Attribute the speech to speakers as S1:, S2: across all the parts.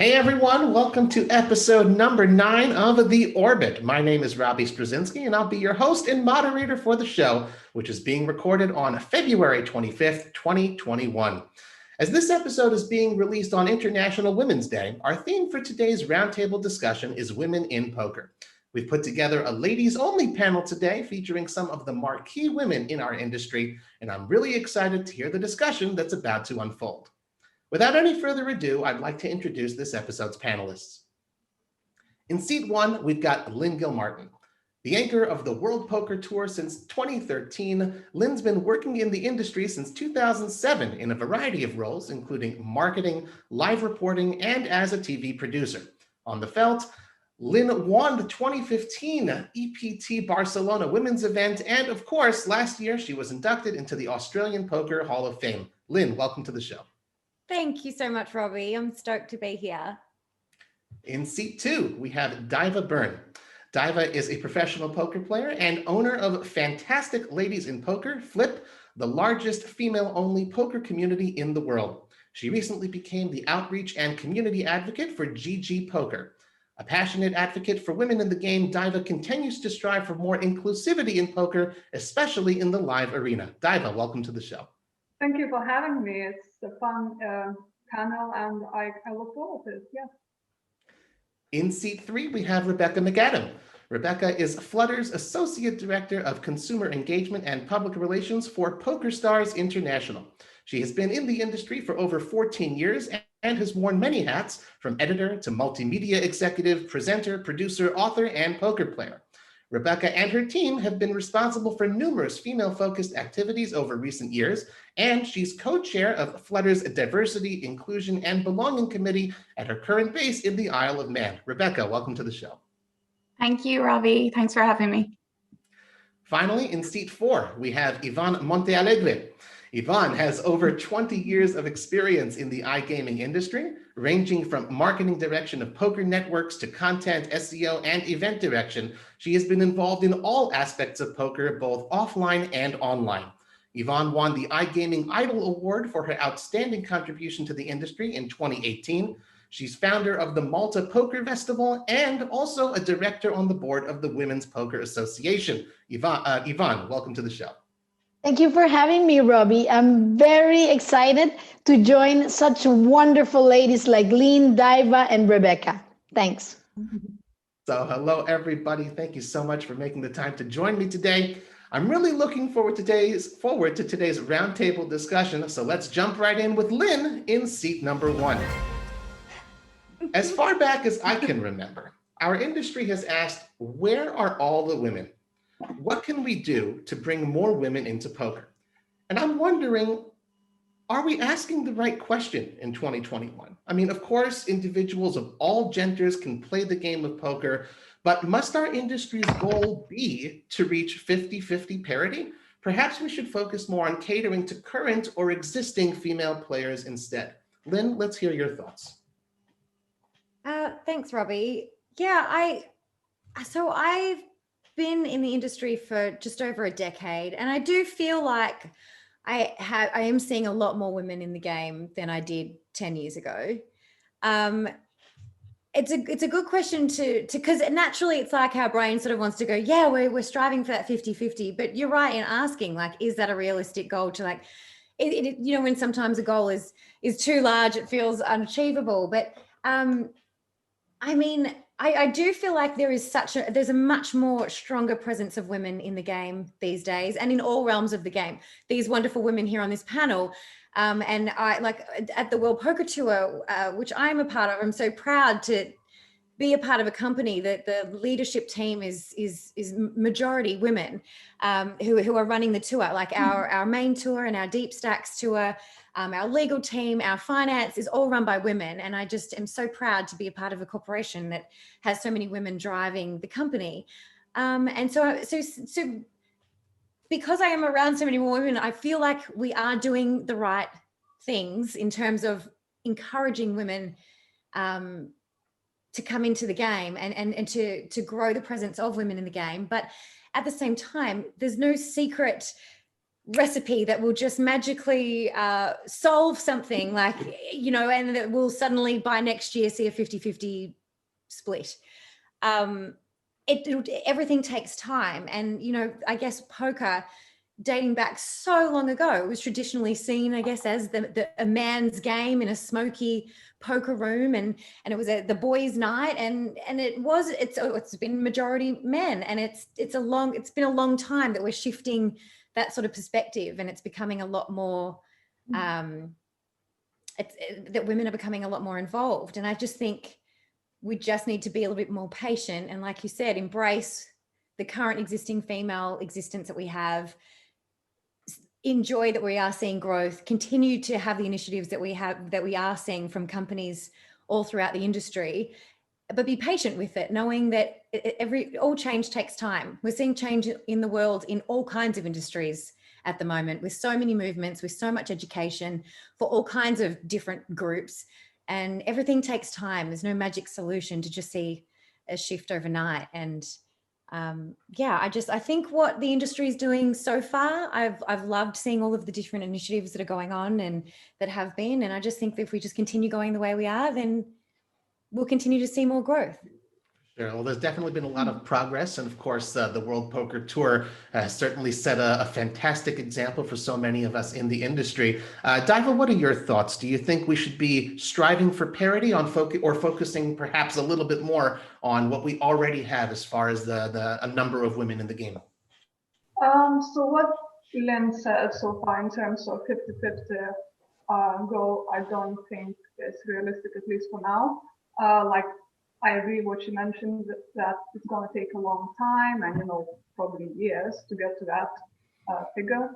S1: Hey everyone, welcome to episode number 9 of The Orbit. My name is Robbie Strazynski and I'll be your host and moderator for the show, which is being recorded on February 25th, 2021. As this episode is being released on International Women's Day, our theme for today's roundtable discussion is women in poker. We've put together a ladies-only panel today featuring some of the marquee women in our industry, and I'm really excited to hear the discussion that's about to unfold. Without any further ado, I'd like to introduce this episode's panelists. In seat 1, we've got Lynn Gilmartin. The anchor of the World Poker Tour since 2013, Lynn's been working in the industry since 2007 in a variety of roles, including marketing, live reporting, and as a TV producer. On the felt, Lynn won the 2015 EPT Barcelona women's event, and of course, last year she was inducted into the Australian Poker Hall of Fame. Lynn, welcome to the show.
S2: Thank you so much, Robbie. I'm stoked to be here.
S1: In seat 2, we have Daiva Byrne. Daiva is a professional poker player and owner of Fantastic Ladies in Poker, Flip, the largest female-only poker community in the world. She recently became the outreach and community advocate for GGpoker. A passionate advocate for women in the game, Daiva continues to strive for more inclusivity in poker, especially in the live arena. Daiva, welcome to the show.
S3: Thank you for having me. It's a fun panel and I look forward to it, yeah.
S1: In seat 3, we have Rebecca McAdam. Rebecca is Flutter's Associate Director of Consumer Engagement and Public Relations for PokerStars International. She has been in the industry for over 14 years and has worn many hats, from editor to multimedia executive, presenter, producer, author, and poker player. Rebecca and her team have been responsible for numerous female-focused activities over recent years, and she's co-chair of Flutter's Diversity, Inclusion, and Belonging Committee at her current base in the Isle of Man. Rebecca, welcome to the show.
S4: Thank you, Robbie. Thanks for having me.
S1: Finally, in seat 4, we have Ivonne Montealegre. Ivonne has over 20 years of experience in the iGaming industry, ranging from marketing direction of poker networks to content, SEO, and event direction. She has been involved in all aspects of poker, both offline and online. Ivonne won the iGaming Idol Award for her outstanding contribution to the industry in 2018. She's founder of the Malta Poker Festival and also a director on the board of the Women's Poker Association. Ivonne, welcome to the show.
S5: Thank you for having me, Robbie. I'm very excited to join such wonderful ladies like Lynn, Daiva, and Rebecca. Thanks.
S1: So hello, everybody. Thank you so much for making the time to join me today. I'm really looking forward to today's roundtable discussion. So let's jump right in with Lynn in seat number 1. As far back as I can remember, our industry has asked, where are all the women? What can we do to bring more women into poker? And I'm wondering, are we asking the right question in 2021? I mean, of course, individuals of all genders can play the game of poker, but must our industry's goal be to reach 50-50 parity? Perhaps we should focus more on catering to current or existing female players instead. Lynn, let's hear your thoughts.
S2: Thanks, Robbie. Yeah, I've been in the industry for just over a decade, and I do feel like I am seeing a lot more women in the game than I did 10 years ago. It's a good question because naturally it's like our brain sort of wants to go, yeah, we're striving for that 50-50, but you're right in asking, like, is that a realistic goal to, like, you know, when sometimes a goal is too large, it feels unachievable. But I mean, I do feel like there's a much more stronger presence of women in the game these days, and in all realms of the game. These wonderful women here on this panel, and I, like, at the World Poker Tour, which I'm a part of, I'm so proud to be a part of a company that the leadership team is majority women, who are running the tour, like our main tour and our Deep Stacks tour. Our legal team, our finance is all run by women. And I just am so proud to be a part of a corporation that has so many women driving the company. And so because I am around so many more women, I feel like we are doing the right things in terms of encouraging women to come into the game and to grow the presence of women in the game. But at the same time, there's no secret recipe that will just magically solve something, like, you know, and that will suddenly by next year see a 50-50 split. Everything takes time. And, you know, I guess poker, dating back so long ago, was traditionally seen, I guess, as a man's game in a smoky poker room, and it was the boys' night, and it's been majority men, and it's been a long time that we're shifting that sort of perspective, and it's becoming a lot more that women are becoming a lot more involved. And I just think we just need to be a little bit more patient, and, like you said, embrace the current existing female existence that we have, enjoy that we are seeing growth, continue to have the initiatives that we are seeing from companies all throughout the industry, but be patient with it, knowing that all change takes time. We're seeing change in the world in all kinds of industries at the moment, with so many movements, with so much education for all kinds of different groups, and everything takes time. There's no magic solution to just see a shift overnight. And I think what the industry is doing so far, I've loved seeing all of the different initiatives that are going on and that have been. And I just think that if we just continue going the way we are, then we'll continue to see more growth.
S1: Sure. Well, there's definitely been a lot of progress. And of course, the World Poker Tour has certainly set a fantastic example for so many of us in the industry. Daiva, what are your thoughts? Do you think we should be striving for parity or focusing perhaps a little bit more on what we already have as far as a number of women in the game?
S3: So what Lynn said so far in terms of 50-50 goal, I don't think is realistic, at least for now. I agree what you mentioned, that it's going to take a long time and, you know, probably years to get to that figure.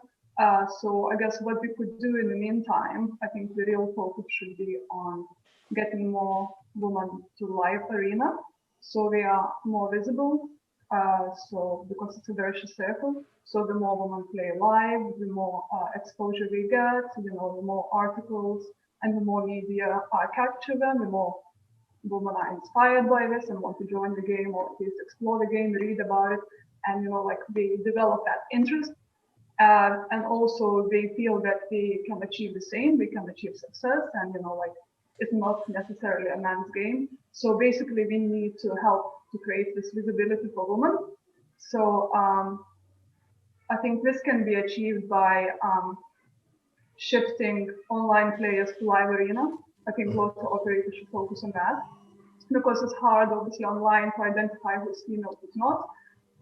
S3: So I guess what we could do in the meantime, I think the real focus should be on getting more women to live arena, so they are more visible. So because it's a virtuous circle, so the more women play live, the more exposure we get, you know, the more articles and the more media capture them, the more women are inspired by this and want to join the game, or at least explore the game, read about it, and, you know, like, they develop that interest, and also they feel that they can achieve the same, they can achieve success, and, you know, like, it's not necessarily a man's game. So basically we need to help to create this visibility for women. So I think this can be achieved by shifting online players to live arena. I think lots of operators should focus on that, because it's hard, obviously, online to identify who's female, who's not.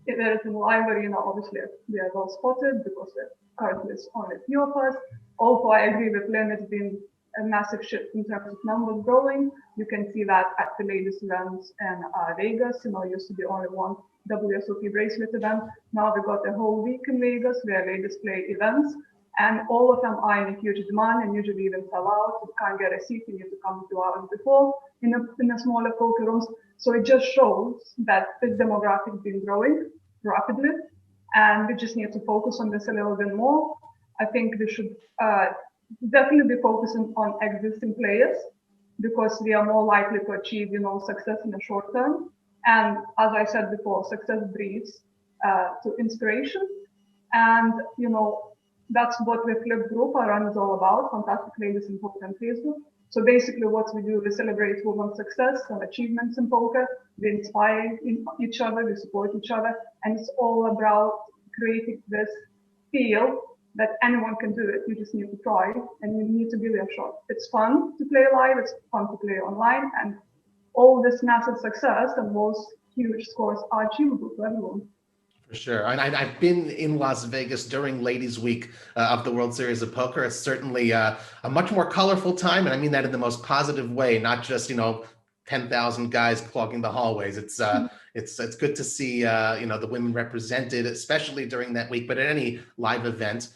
S3: If there is in live arena, obviously, we are well spotted because there currently is only a few of us. Also, I agree with Lynn, it's been a massive shift in terms of numbers growing. You can see that at the latest events in Vegas. You know, it used to be only one WSOP bracelet event. Now we got a whole week in Vegas where Vegas play events. And all of them are in a huge demand and usually even sell out. You can't get a seat, you need to come 2 hours before in a smaller poker rooms. So it just shows that this demographic has been growing rapidly, and we just need to focus on this a little bit more. I think we should definitely be focusing on existing players, because we are more likely to achieve, you know, success in the short term. And as I said before, success breeds to inspiration. And, you know, that's what the Flip group I run is all about. Fantastic Ladies in Poker and Facebook. So basically what we do, we celebrate women's success and achievements in poker. We inspire each other, we support each other. And it's all about creating this feel that anyone can do it. You just need to try and you need to give it a shot. It's fun to play live, it's fun to play online, and all this massive success and those huge scores are achievable for everyone.
S1: For sure. And I've been in Las Vegas during Ladies Week of the World Series of Poker. It's certainly a much more colorful time. And I mean that in the most positive way, not just, you know, 10,000 guys clogging the hallways. It's good to see, you know, the women represented, especially during that week, but at any live event.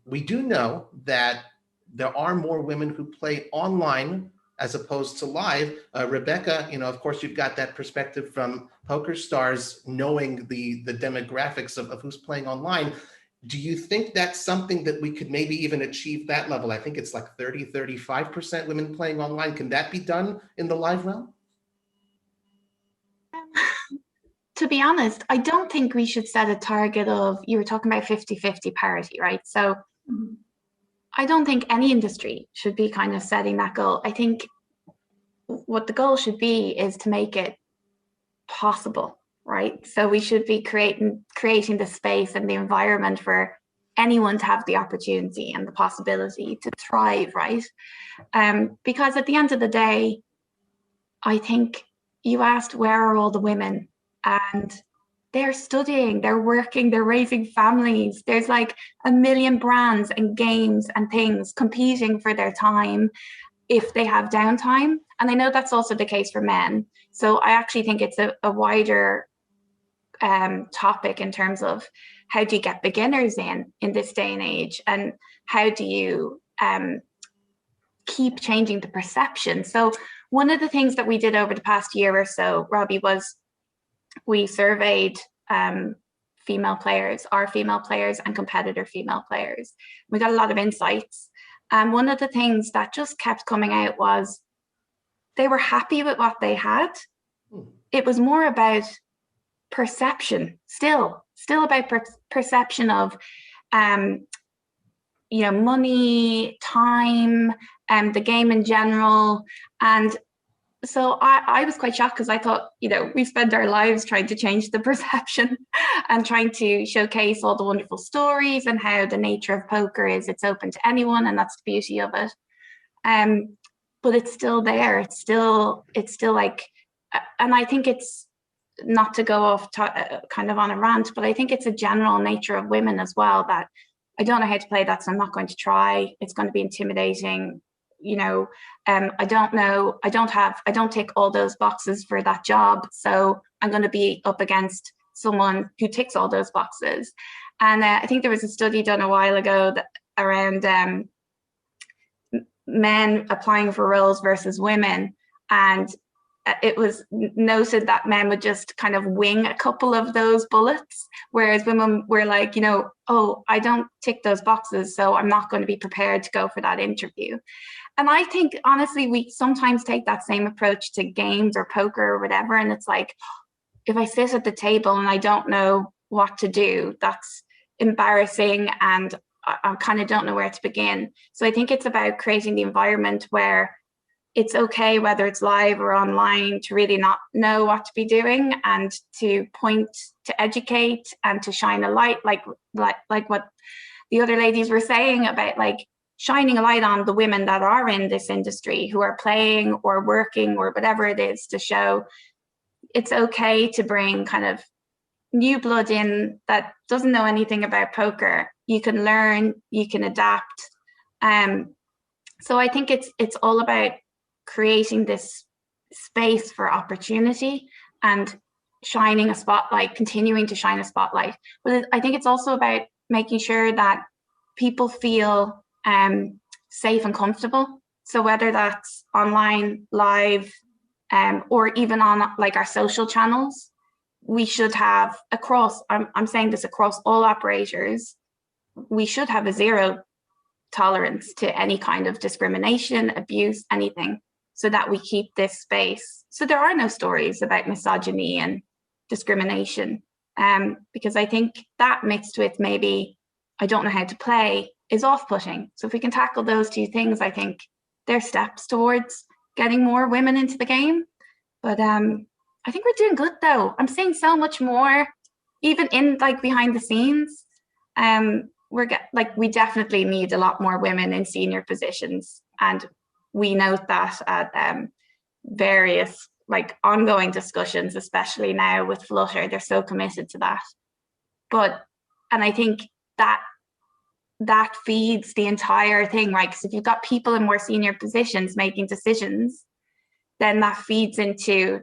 S1: We do know that there are more women who play online as opposed to live. Rebecca, you know, of course, you've got that perspective from PokerStars, knowing the demographics of who's playing online. Do you think that's something that we could maybe even achieve that level? I think it's like 35% women playing online. Can that be done in the live realm?
S4: to be honest, I don't think we should set a target of, you were talking about 50-50 parity, right? So I don't think any industry should be kind of setting that goal. I think what the goal should be is to make it possible, right? So we should be creating the space and the environment for anyone to have the opportunity and the possibility to thrive, right? Because at the end of the day, I think you asked, where are all the women? And they're studying, they're working, they're raising families. There's like a million brands and games and things competing for their time if they have downtime. And I know that's also the case for men. So I actually think it's a wider topic in terms of how do you get beginners in this day and age, and how do you keep changing the perception. So one of the things that we did over the past year or so, Robbie, was we surveyed female players, our female players and competitor female players. We got a lot of insights. And one of the things that just kept coming out was they were happy with what they had. It was more about perception, still about perception of, money, time, the game in general. And so I was quite shocked, because I thought, we spend our lives trying to change the perception and trying to showcase all the wonderful stories and how the nature of poker is it's open to anyone, and that's the beauty of it. But it's still there. It's still like, and I think it's, not to go off kind of on a rant, but I think it's a general nature of women as well, that I don't know how to play that, so I'm not going to try. It's going to be intimidating. I don't know. I don't tick all those boxes for that job. So I'm going to be up against someone who ticks all those boxes. And I think there was a study done a while ago around men applying for roles versus women. And it was noted that men would just kind of wing a couple of those bullets, whereas women were like, oh, I don't tick those boxes, so I'm not going to be prepared to go for that interview. And I think, honestly, we sometimes take that same approach to games or poker or whatever. And it's like, if I sit at the table and I don't know what to do, that's embarrassing, and I kind of don't know where to begin. So I think it's about creating the environment where it's okay, whether it's live or online, to really not know what to be doing, and to point, to educate, and to shine a light, like what the other ladies were saying about, like, shining a light on the women that are in this industry, who are playing or working or whatever it is, to show it's okay to bring kind of new blood in that doesn't know anything about poker. You can learn, you can adapt. So I think it's all about creating this space for opportunity and shining a spotlight, continuing to shine a spotlight. But I think it's also about making sure that people feel safe and comfortable. So whether that's online, live, or even on like our social channels, we should have across, I'm saying this across all operators, we should have a zero tolerance to any kind of discrimination, abuse, anything, so that we keep this space. So there are no stories about misogyny and discrimination, because I think that mixed with maybe I don't know how to play is off-putting. So if we can tackle those two things, I think they're steps towards getting more women into the game. But I think we're doing good though. I'm seeing so much more, even in like behind the scenes. We definitely need a lot more women in senior positions, and we note that at various like ongoing discussions, especially now with Flutter. They're so committed to that. And I think that feeds the entire thing, right? Because if you've got people in more senior positions making decisions, then that feeds into,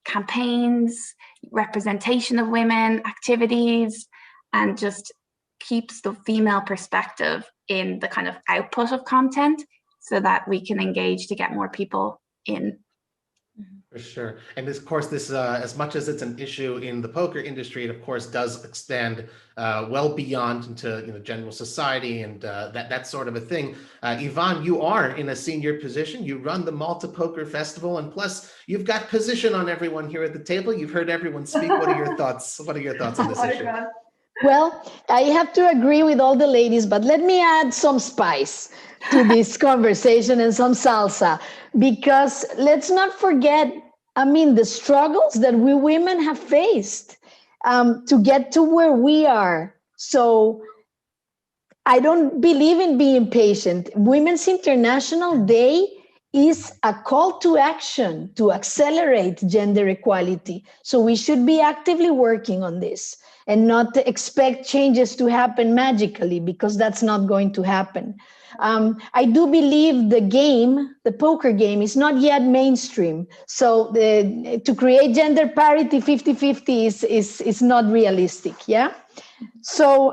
S4: campaigns, representation of women, activities, and just keeps the female perspective in the kind of output of content, so that we can engage to get more people in.
S1: For sure. And of course, this, as much as it's an issue in the poker industry, it of course does extend well beyond into general society and that sort of a thing. Ivonne, you are in a senior position. You run the Malta Poker Festival, and plus you've got position on everyone here at the table. You've heard everyone speak. What are your thoughts? What are your thoughts on this issue?
S5: Well, I have to agree with all the ladies, but let me add some spice to this conversation and some salsa, because let's not forget, the struggles that we women have faced to get to where we are. So I don't believe in being patient. Women's International Day is a call to action to accelerate gender equality. So we should be actively working on this and not expect changes to happen magically, because that's not going to happen. I do believe the poker game is not yet mainstream. So to create gender parity 50-50 is not realistic, yeah? So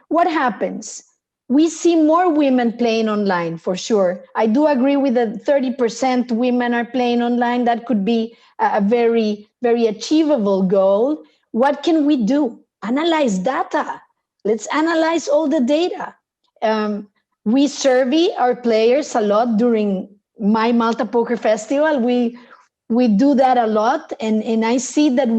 S5: what happens? We see more women playing online, for sure. I do agree with the 30% women are playing online. That could be a very, very achievable goal. What can we do? Analyze data. Let's analyze all the data. We survey our players a lot during my Malta Poker Festival. We do that a lot. And I see that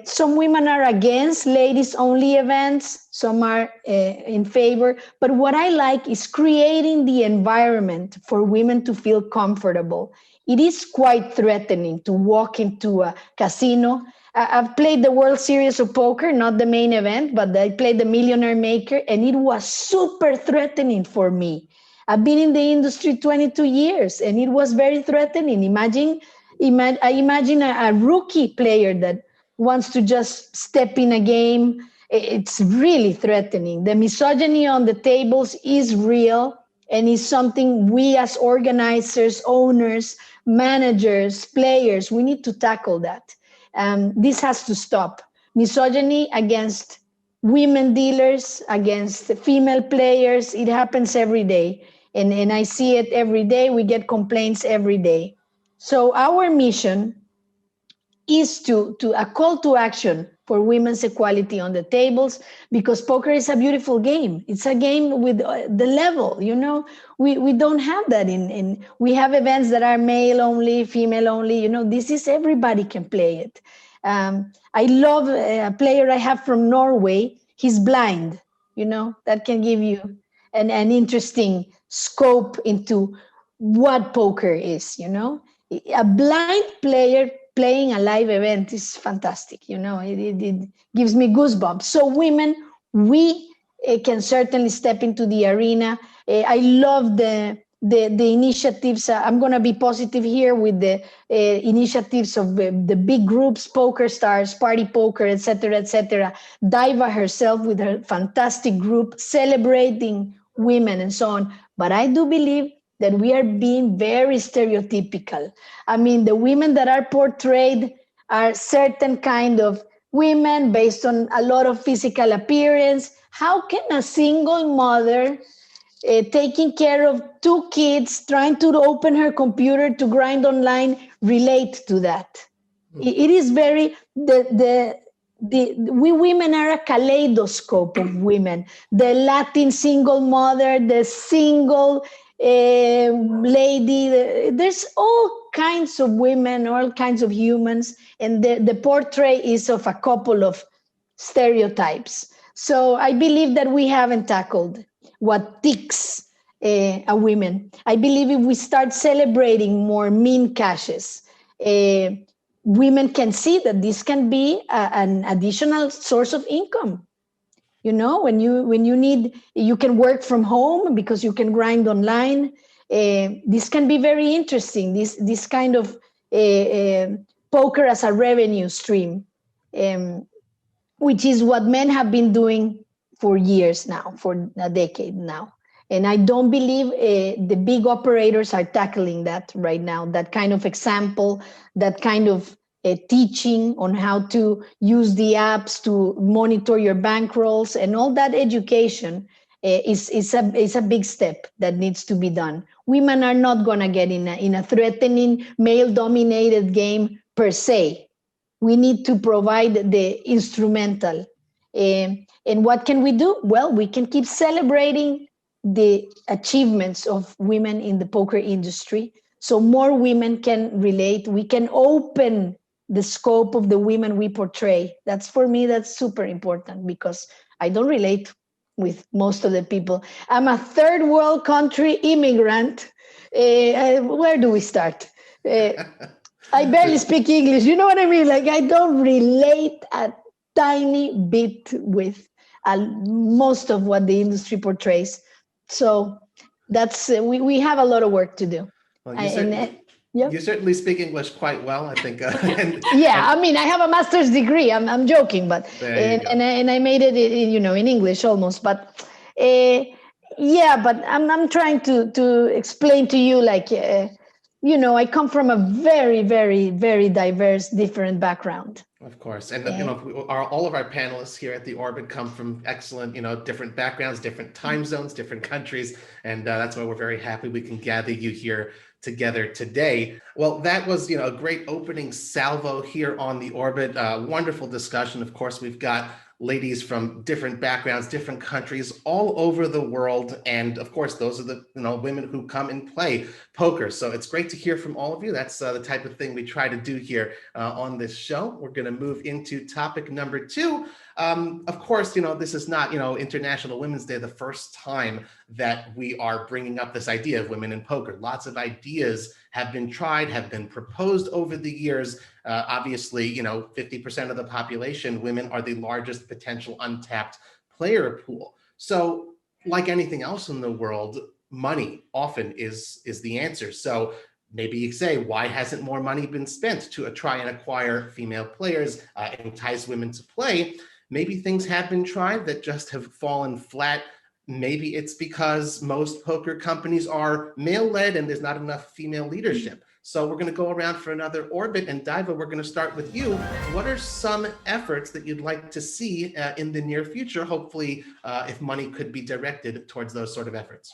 S5: some women are against ladies-only events. Some are in favor. But what I like is creating the environment for women to feel comfortable. It is quite threatening to walk into a casino. I've played the World Series of Poker, not the main event, but I played the Millionaire Maker, and it was super threatening for me. I've been in the industry 22 years, and it was very threatening. I imagine a rookie player that wants to just step in a game. It's really threatening. The misogyny on the tables is real, and is something we as organizers, owners, managers, players, we need to tackle that. This has to stop. Misogyny against women dealers, against female players, it happens every day. And I see it every day. We get complaints every day. So our mission is to a call to action for women's equality on the tables, because poker is a beautiful game. It's a game with the level, we don't have that we have events that are male only, female only, this is everybody can play it. I love a player I have from Norway. He's blind, that can give you an interesting scope into what poker is, A blind player playing a live event is fantastic. It gives me goosebumps. So women, we can certainly step into the arena. I love the initiatives. I'm going to be positive here with the initiatives of the big groups, PokerStars, Party Poker, etc., etc. Daiva herself with her fantastic group celebrating women and so on. But I do believe that we are being very stereotypical. The women that are portrayed are certain kind of women based on a lot of physical appearance. How can a single mother taking care of 2 kids, trying to open her computer to grind online, relate to that? It is very, we women are a kaleidoscope of women. The Latin single mother, the single lady, there's all kinds of women, all kinds of humans, and the portrait is of a couple of stereotypes. So I believe that we haven't tackled what ticks a women. I believe if we start celebrating more mean cashes, women can see that this can be an additional source of income. When you need, you can work from home because you can grind online. This can be very interesting. This kind of poker as a revenue stream, which is what men have been doing for years now, for a decade now. And I don't believe the big operators are tackling that right now. That kind of example, that kind of teaching on how to use the apps to monitor your bankrolls and all that education is a big step that needs to be done. Women are not going to get in a threatening male-dominated game per se. We need to provide the instrumental. And what can we do? Well, we can keep celebrating the achievements of women in the poker industry so more women can relate. We can open the scope of the women we portray. For me, that's super important because I don't relate with most of the people. I'm a third world country immigrant. Where do we start? I barely speak English. You know what I mean? Like, I don't relate a tiny bit with most of what the industry portrays. So that's we have a lot of work to do.
S1: Well, you certainly speak English quite well, I think.
S5: I mean, I have a master's degree. I'm joking, but and I made it, in English almost. But but I'm trying to explain to you, like, I come from a very, very, very diverse, different background.
S1: Of course. And, all of our panelists here at the Orbit come from excellent, different backgrounds, different time zones, different countries. And that's why we're very happy we can gather you here together today. Well, that was, a great opening salvo here on the Orbit. Wonderful discussion. Of course, we've got ladies from different backgrounds, different countries, all over the world. And of course, those are the women who come and play poker. So it's great to hear from all of you. That's the type of thing we try to do here on this show. We're going to move into topic number 2. Of course, this is not, International Women's Day, the first time that we are bringing up this idea of women in poker. Lots of ideas have been tried, have been proposed over the years. Obviously, 50% of the population, women are the largest potential untapped player pool. So like anything else in the world, money often is the answer. So maybe you say, why hasn't more money been spent to try and acquire female players, entice women to play? Maybe things have been tried that just have fallen flat. Maybe it's because most poker companies are male-led and there's not enough female leadership. So we're going to go around for another orbit. And Daiva, we're going to start with you. What are some efforts that you'd like to see in the near future? Hopefully, if money could be directed towards those sort of efforts.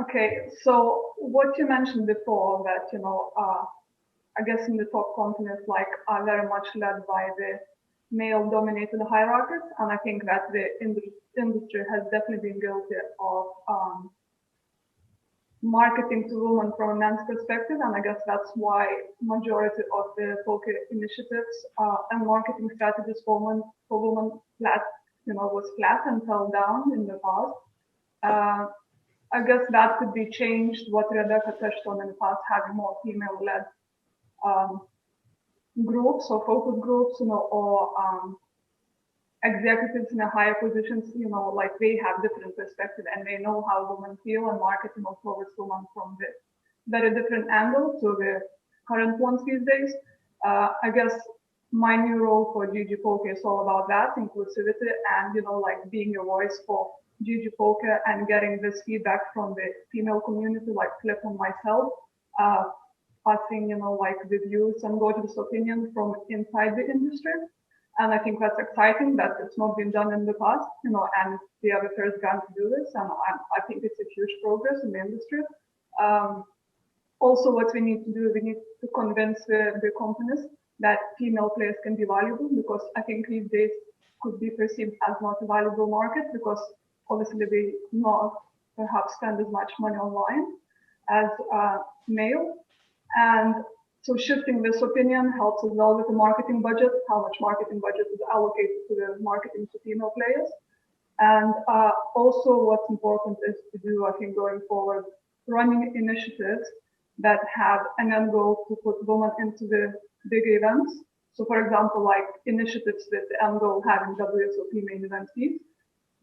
S3: Okay, so what you mentioned before that, I guess in the top companies are very much led by the male-dominated hierarchies, and I think that the industry has definitely been guilty of marketing to women from a man's perspective, and I guess that's why majority of the poker initiatives and marketing strategies for women was flat and fell down in the past. I guess that could be changed. What Rebecca touched on in the past, having more female-led groups or focus groups, or executives in a higher positions, they have different perspective and they know how women feel, and marketing towards women from the very different angle to the current ones these days. I guess my new role for GGpoker is all about that, inclusivity, and being a voice for GGpoker and getting this feedback from the female community, like Cliff and myself, passing, the views and gorgeous opinions from inside the industry. And I think that's exciting that it's not been done in the past, and we are the first guy to do this. And I think it's a huge progress in the industry. Also, what we need to do, we need to convince the companies that female players can be valuable, because I think these days could be perceived as not a valuable market, because obviously they not perhaps spend as much money online as male. And so shifting this opinion helps as well with the marketing budget, how much marketing budget is allocated to the marketing to female players. And also what's important is to do, I think, going forward, running initiatives that have an end goal to put women into the big events. So for example, like initiatives with the end goal having WSOP main event fees,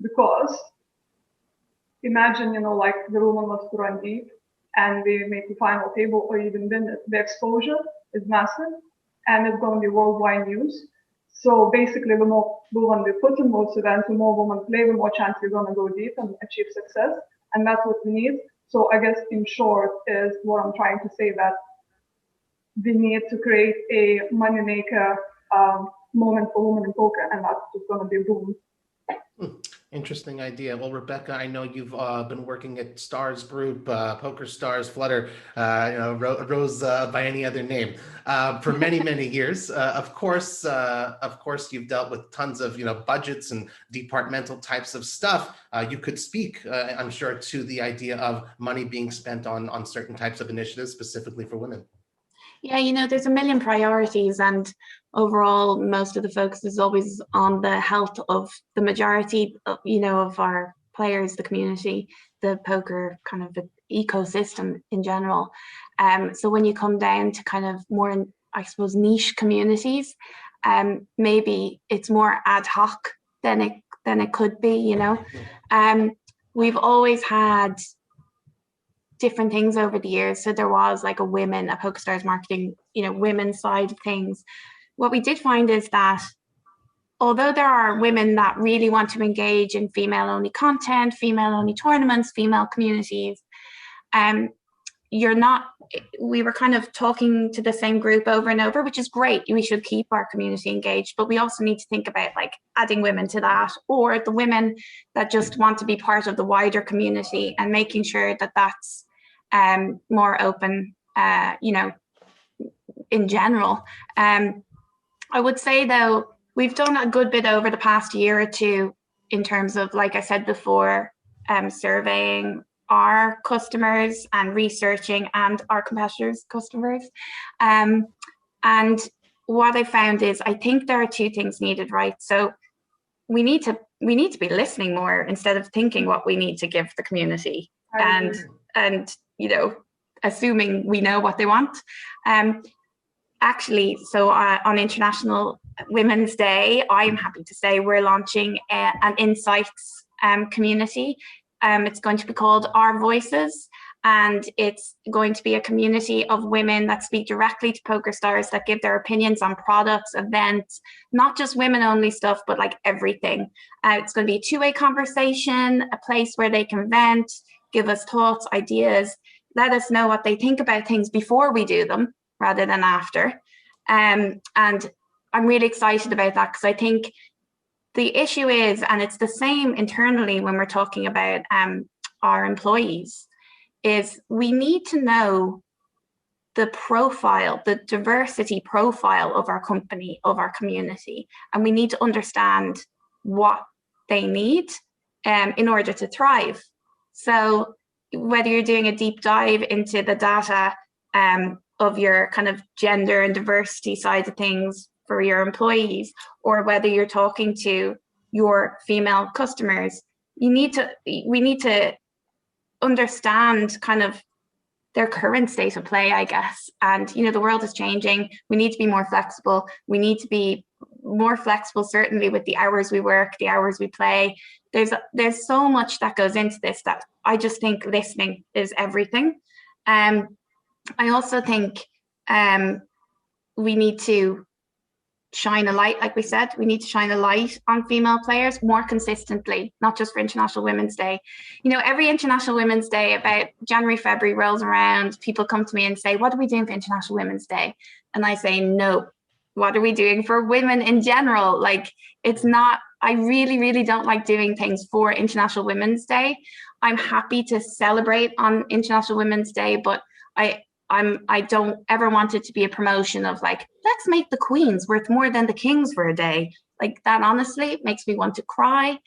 S3: because imagine, like the woman was to run deep and they make the final table or even win it. The exposure is massive and it's going to be worldwide news. So basically, the more women we put in those events, the more women play, the more chance we're going to go deep and achieve success. And that's what we need. So I guess in short is what I'm trying to say, that we need to create a moneymaker moment for women in poker, and that's just going to be a boom.
S1: Interesting idea. Well, Rebecca, I know you've been working at Stars Group, PokerStars, Flutter, Rose by any other name, for many, many years. Of course, you've dealt with tons of budgets and departmental types of stuff. You could speak, I'm sure, to the idea of money being spent on certain types of initiatives specifically for women.
S4: Yeah, there's a million priorities, and overall, most of the focus is always on the health of the majority of our players, the community, the poker kind of the ecosystem in general. So when you come down to kind of more, I suppose, niche communities, maybe it's more ad hoc than it could be. We've always had different things over the years. So there was like a PokerStars marketing, women's side of things. What we did find is that although there are women that really want to engage in female-only content, female-only tournaments, female communities, we were kind of talking to the same group over and over, which is great. We should keep our community engaged, but we also need to think about like adding women to that, or the women that just want to be part of the wider community, and making sure that that's more open, in general. I would say though, we've done a good bit over the past year or two in terms of, like I said before, surveying our customers and researching and our competitors' customers. And what I found is, I think there are two things needed, right? So we need to be listening more instead of thinking what we need to give the community, and assuming we know what they want. Actually, so on International Women's Day, I'm happy to say we're launching an insights community. It's going to be called Our Voices, and it's going to be a community of women that speak directly to PokerStars, that give their opinions on products, events, not just women-only stuff, but like everything. It's going to be a two-way conversation, a place where they can vent, give us thoughts, ideas, let us know what they think about things before we do them rather than after. And I'm really excited about that, because I think the issue is, and it's the same internally when we're talking about our employees, is we need to know the profile, the diversity profile of our company, of our community, and we need to understand what they need in order to thrive. So whether you're doing a deep dive into the data of your kind of gender and diversity side of things for your employees, or whether you're talking to your female customers, we need to understand kind of their current state of play, I guess. And the world is changing. We need to be more flexible. We need to be more flexible, certainly with the hours we work, the hours we play. There's so much that goes into this that I just think listening is everything. I also think we need to shine a light, like we said, we need to shine a light on female players more consistently, not just for International Women's Day. Every International Women's Day, about January, February rolls around, people come to me and say, what are we doing for International Women's Day? And I say, no, what are we doing for women in general? Like, it's not, I really, really don't like doing things for International Women's Day. I'm happy to celebrate on International Women's Day, but I don't ever want it to be a promotion of like, let's make the queens worth more than the kings for a day. Like, that honestly makes me want to cry.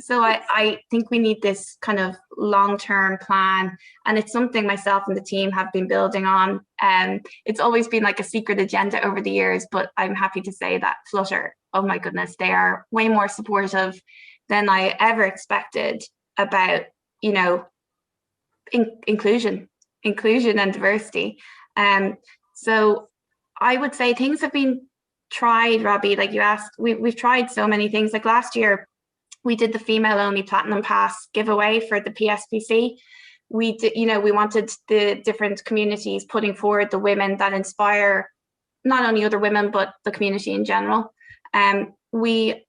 S4: So I think we need this kind of long-term plan, and it's something myself and the team have been building on. It's always been like a secret agenda over the years, but I'm happy to say that Flutter, oh my goodness, they are way more supportive than I ever expected about, inclusion and diversity. So I would say things have been tried, Robbie, like you asked, we've tried so many things. Like last year, we did the female only Platinum Pass giveaway for the PSPC. We did, we wanted the different communities putting forward the women that inspire not only other women, but the community in general. We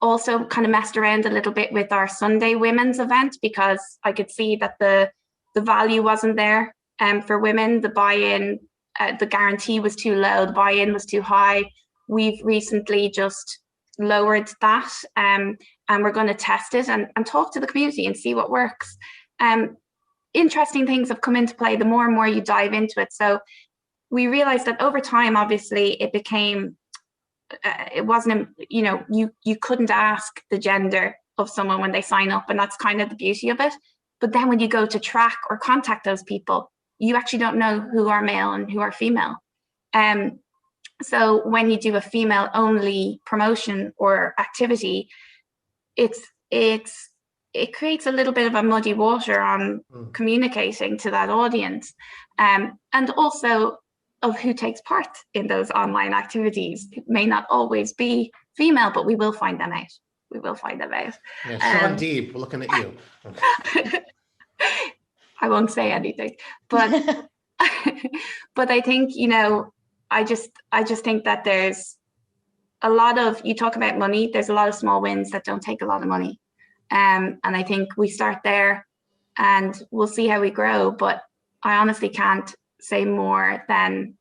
S4: also kind of messed around a little bit with our Sunday women's event, because I could see that the value wasn't there for women. The buy-in, the guarantee was too low, the buy-in was too high. We've recently just lowered that, and we're going to test it and talk to the community and see what works. Interesting things have come into play the more and more you dive into it. So we realized that over time, obviously, it became, it wasn't, you couldn't ask the gender of someone when they sign up, and that's kind of the beauty of it. But then when you go to track or contact those people, you actually don't know who are male and who are female. So when you do a female only promotion or activity, it creates a little bit of a muddy water on communicating to that audience, and also of who takes part in those online activities. It may not always be female, but we will find them out. We will find them out.
S1: Yeah, Sean Deep, we're looking at you.
S4: I won't say anything, but but I think, I just think that there's a lot of, you talk about money, there's a lot of small wins that don't take a lot of money. And I think we start there and we'll see how we grow. But I honestly can't say more than,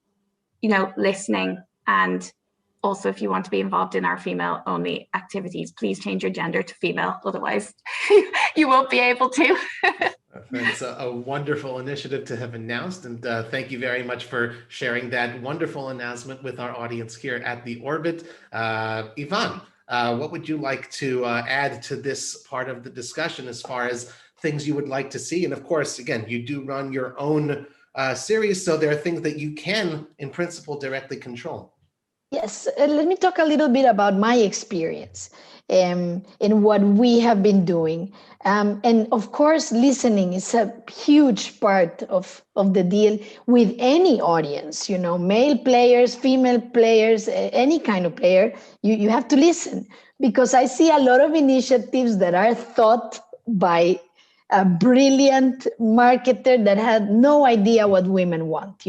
S4: listening. And also, if you want to be involved in our female only activities, please change your gender to female. Otherwise, you won't be able to.
S1: That's a wonderful initiative to have announced. And thank you very much for sharing that wonderful announcement with our audience here at The Orbit. Ivonne, what would you like to add to this part of the discussion as far as things you would like to see? And of course, again, you do run your own series, so there are things that you can, in principle, directly control.
S5: Yes, let me talk a little bit about my experience and what we have been doing. And of course, listening is a huge part of the deal with any audience, male players, female players, any kind of player, you have to listen, because I see a lot of initiatives that are thought by a brilliant marketer that had no idea what women want.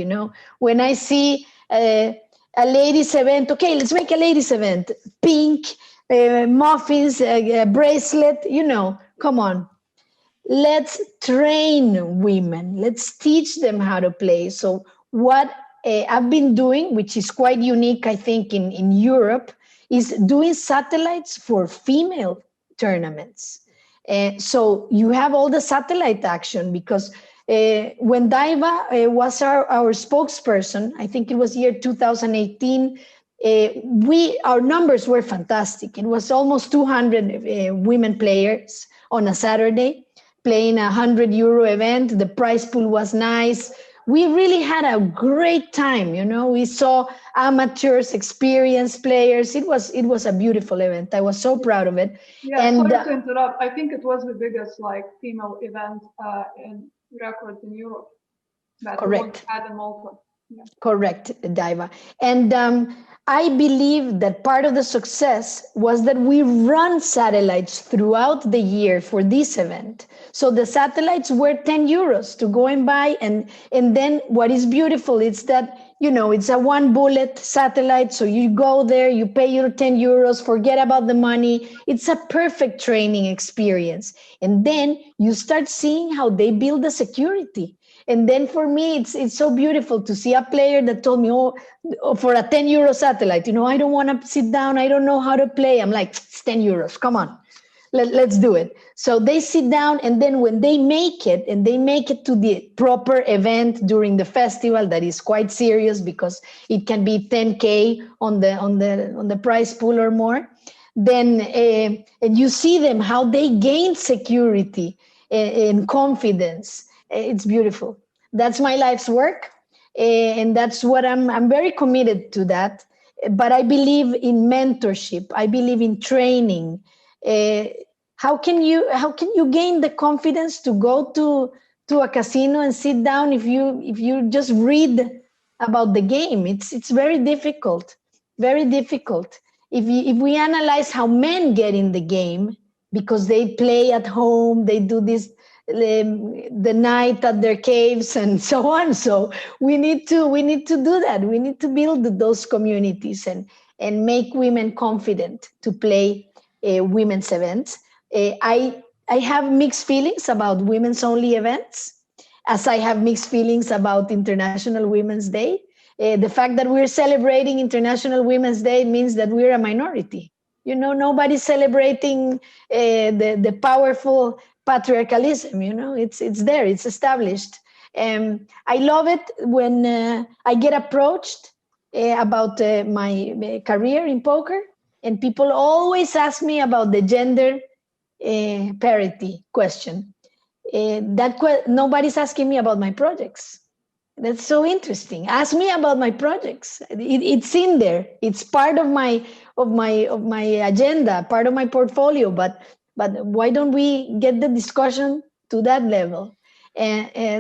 S5: When I see a ladies event, okay, let's make a ladies event, pink, muffins, bracelet, come on. Let's train women. Let's teach them how to play. So what I've been doing, which is quite unique, I think, in Europe, is doing satellites for female tournaments. So you have all the satellite action, because when Daiva was our spokesperson, I think it was year 2018, our numbers were fantastic. It was almost 200 women players on a Saturday playing a €100 event. The prize pool was nice. We really had a great time. We saw amateurs, experienced players. It was a beautiful event. I was so proud of it.
S3: Yeah,
S5: and
S3: sorry to interrupt. I think it was the biggest female event in record in Europe.
S5: Correct.
S3: Had in Malta. Yeah.
S5: Correct, Daiva. And I believe that part of the success was that we run satellites throughout the year for this event. So the satellites were €10 to go and buy. And then what is beautiful is that, it's a one bullet satellite. So you go there, you pay your €10, forget about the money. It's a perfect training experience. And then you start seeing how they build the security. And then for me, it's so beautiful to see a player that told me, for a €10 satellite, I don't want to sit down. I don't know how to play. I'm like, it's €10. Come on, let's do it. So they sit down, and then when they make it, and they make it to the proper event during the festival, that is quite serious because it can be 10K on the prize pool or more. Then and you see them how they gain security and confidence. It's beautiful. That's my life's work, and that's what I'm very committed to that. But I believe in mentorship. I believe in training. How can you gain the confidence to go to a casino and sit down if you just read about the game? It's very difficult, very difficult. If we analyze how men get in the game, because they play at home, they do this the night at their caves and so on. So we need to do that. We need to build those communities and make women confident to play women's events. I have mixed feelings about women's only events, as I have mixed feelings about International Women's Day. The fact that we're celebrating International Women's Day means that we're a minority. You know, nobody's celebrating the powerful patriarchalism. You know, it's there, it's established. I love it when I get approached about my career in poker, and people always ask me about the gender parity question. Nobody's asking me about my projects. That's so interesting. Ask me about my projects. It's in there. It's part of my agenda, part of my portfolio. But why don't we get the discussion to that level?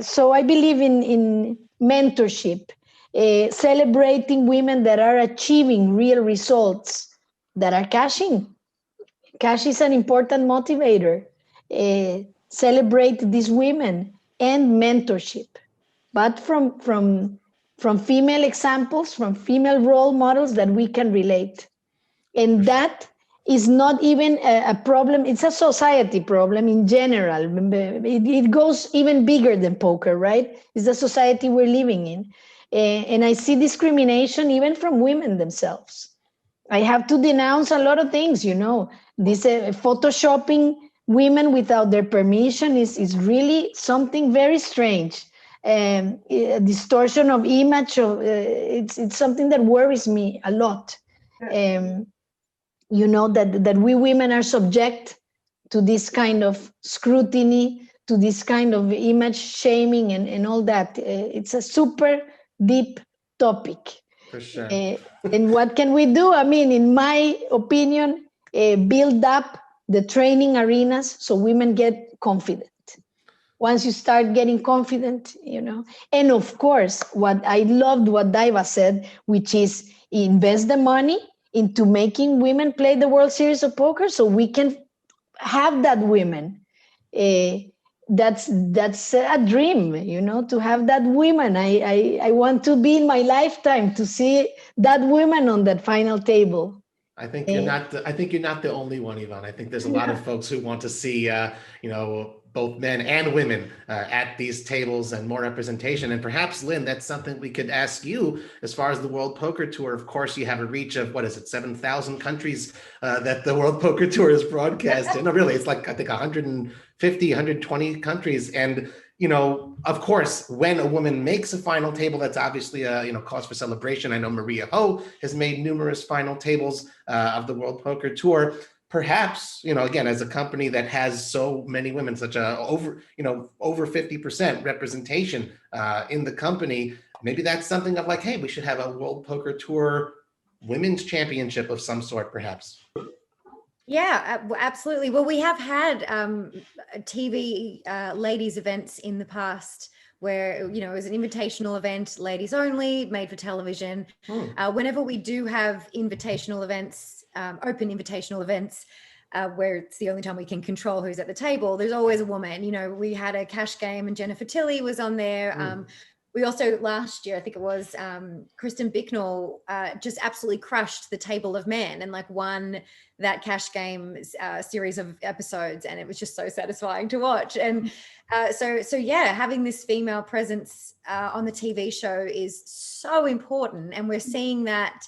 S5: So I believe in mentorship, celebrating women that are achieving real results, that are cashing. Cash is an important motivator. Celebrate these women, and mentorship, but from female examples, from female role models that we can relate. And that is not even a problem. It's a society problem in general. It goes even bigger than poker, right? It's the society we're living in. And I see discrimination even from women themselves. I have to denounce a lot of things, you know. This photoshopping women without their permission is really something very strange. Distortion of image, it's something that worries me a lot. You know, that we women are subject to this kind of scrutiny, to this kind of image shaming and all that. It's a super deep topic.
S1: For sure.
S5: And what can we do? I mean, in my opinion, build up the training arenas so women get confident. Once you start getting confident, you know. And of course, what I loved what Daiva said, which is invest the money into making women play the World Series of Poker so we can have that women. That's a dream, you know, to have that woman. I want to be in my lifetime to see that woman on that final table.
S1: I think you're not. I think you're not the only one, Ivonne. I think there's a lot of folks who want to see, you know, both men and women at these tables and more representation. And perhaps, Lynn, that's something we could ask you as far as the World Poker Tour. Of course, you have a reach of, what is it, 7,000 countries that the World Poker Tour is broadcast in. No, really, it's like, I think 150, 120 countries. And, you know, of course, when a woman makes a final table, that's obviously a, you know, cause for celebration. I know Maria Ho has made numerous final tables of the World Poker Tour. Perhaps, you know, again, as a company that has so many women, such a over 50% representation in the company, maybe that's something of like, hey, we should have a World Poker Tour women's championship of some sort, perhaps.
S2: Yeah, absolutely. Well, we have had TV ladies events in the past where, you know, it was an invitational event, ladies only, made for television. Whenever we do have invitational events, open invitational events, where it's the only time we can control who's at the table, there's always a woman. You know, we had a cash game and Jennifer Tilly was on there. We also, last year, I think it was, Kristen Bicknell just absolutely crushed the table of men and like won that cash game series of episodes. And it was just so satisfying to watch. And so yeah, having this female presence on the TV show is so important. And we're seeing that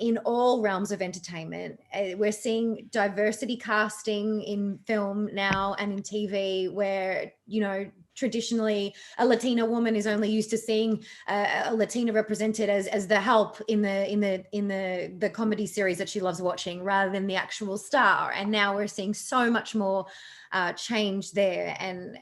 S2: in all realms of entertainment. We're seeing diversity casting in film now and in TV where, you know, traditionally a Latina woman is only used to seeing a Latina represented as the help in the comedy series that she loves watching rather than the actual star. And now we're seeing so much more change there. And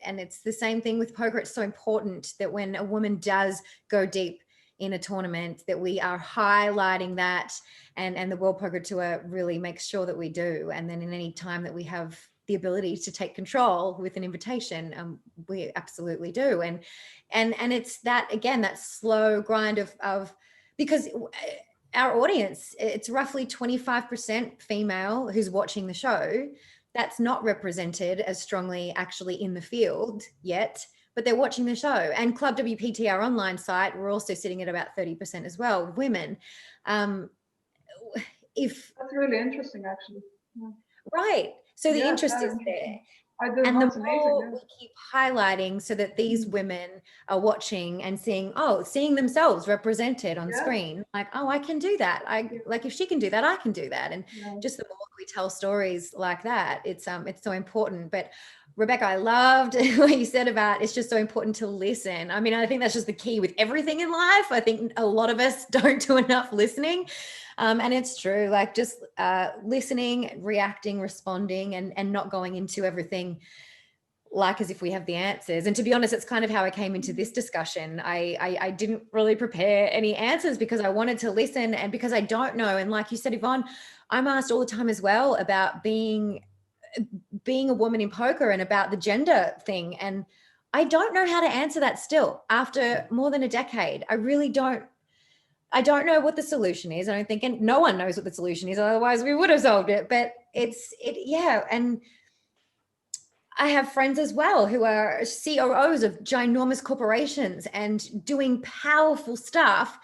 S2: it's the same thing with poker. It's so important that when a woman does go deep in a tournament that we are highlighting that, and the World Poker Tour really makes sure that we do. And then in any time that we have the ability to take control with an invitation, we absolutely do. And it's that, again, that slow grind of because our audience, it's roughly 25% female who's watching the show. That's not represented as strongly actually in the field yet, but they're watching the show. And Club WPT, our online site, we're also sitting at about 30% as well, women.
S3: That's really interesting, actually. Yeah.
S2: Right. So the interest is there.
S3: I did.
S2: And the
S3: That's amazing.
S2: more
S3: Yeah.
S2: we keep highlighting so that these women are watching and seeing themselves represented on screen, like, oh, I can do that. Like, if she can do that, I can do that. And just the more we tell stories like that, it's so important. But Rebecca, I loved what you said about it's just so important to listen. I mean, I think that's just the key with everything in life. I think a lot of us don't do enough listening. And it's true, like just listening, reacting, responding, and not going into everything like as if we have the answers. And to be honest, it's kind of how I came into this discussion. I didn't really prepare any answers because I wanted to listen and because I don't know. And like you said, Ivonne, I'm asked all the time as well about being a woman in poker and about the gender thing. And I don't know how to answer that still after more than a decade. I really don't. I don't know what the solution is. I don't think, and no one knows what the solution is. Otherwise we would have solved it. But yeah. And I have friends as well who are COOs of ginormous corporations and doing powerful stuff.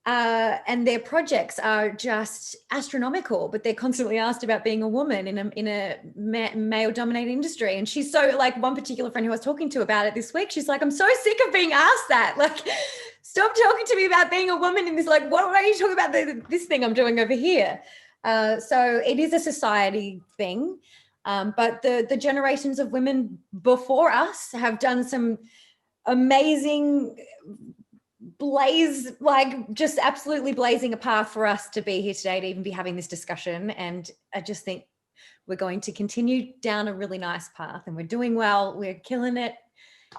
S2: And their projects are just astronomical, but they're constantly asked about being a woman in a male-dominated industry. And she's so, like, one particular friend who I was talking to about it this week, she's like, I'm so sick of being asked that. Like, stop talking to me about being a woman in this. Like, what are you talking about? This thing I'm doing over here. So it is a society thing. But the generations of women before us have done some amazing just absolutely blazing a path for us to be here today, to even be having this discussion. And I just think we're going to continue down a really nice path, and we're doing well, we're killing it.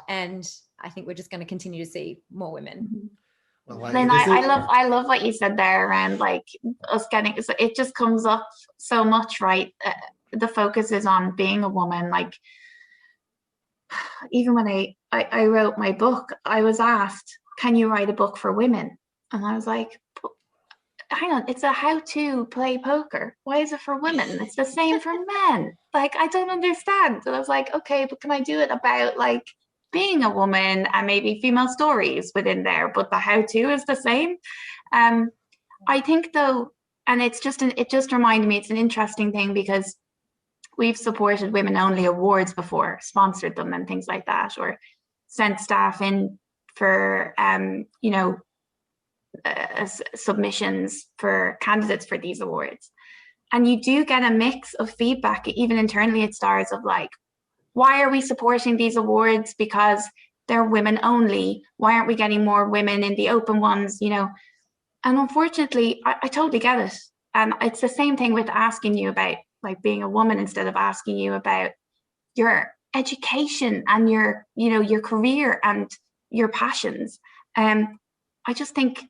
S2: And I think we're just going to continue to see more women.
S4: Well, Lynn, I love what you said there around like us getting, it just comes up so much, right? The focus is on being a woman. Like, even when I wrote my book, I was asked, can you write a book for women? And I was like, hang on, it's a how to play poker. Why is it for women? It's the same for men. Like, I don't understand. And I was like, okay, but can I do it about like being a woman and maybe female stories within there? But the how to is the same. I think though, and it just reminded me, it's an interesting thing because we've supported women only awards before, sponsored them and things like that, or sent staff in for submissions for candidates for these awards. And you do get a mix of feedback, even internally at Stars, of like, why are we supporting these awards? Because they're women only. Why aren't we getting more women in the open ones? You know, and unfortunately, I totally get it. And it's the same thing with asking you about like being a woman instead of asking you about your education and your career and your passions. I just think,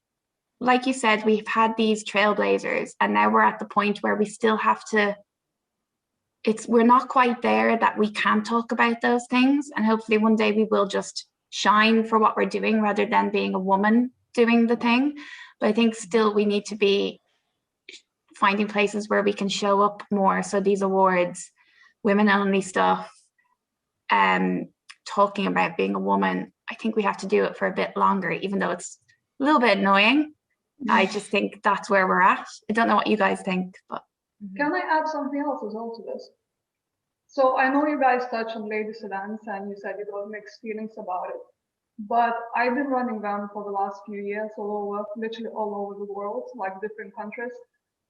S4: like you said, we've had these trailblazers, and now we're at the point where we still have to, we're not quite there that we can talk about those things. And hopefully one day we will just shine for what we're doing rather than being a woman doing the thing. But I think still we need to be finding places where we can show up more. So these awards, women only stuff, talking about being a woman, I think we have to do it for a bit longer, even though it's a little bit annoying. I just think that's where we're at. I don't know what you guys think, but.
S3: Can I add something else as well to this? So I know you guys touched on ladies events and you said you got mixed feelings about it, but I've been running them for the last few years literally all over the world, like different countries.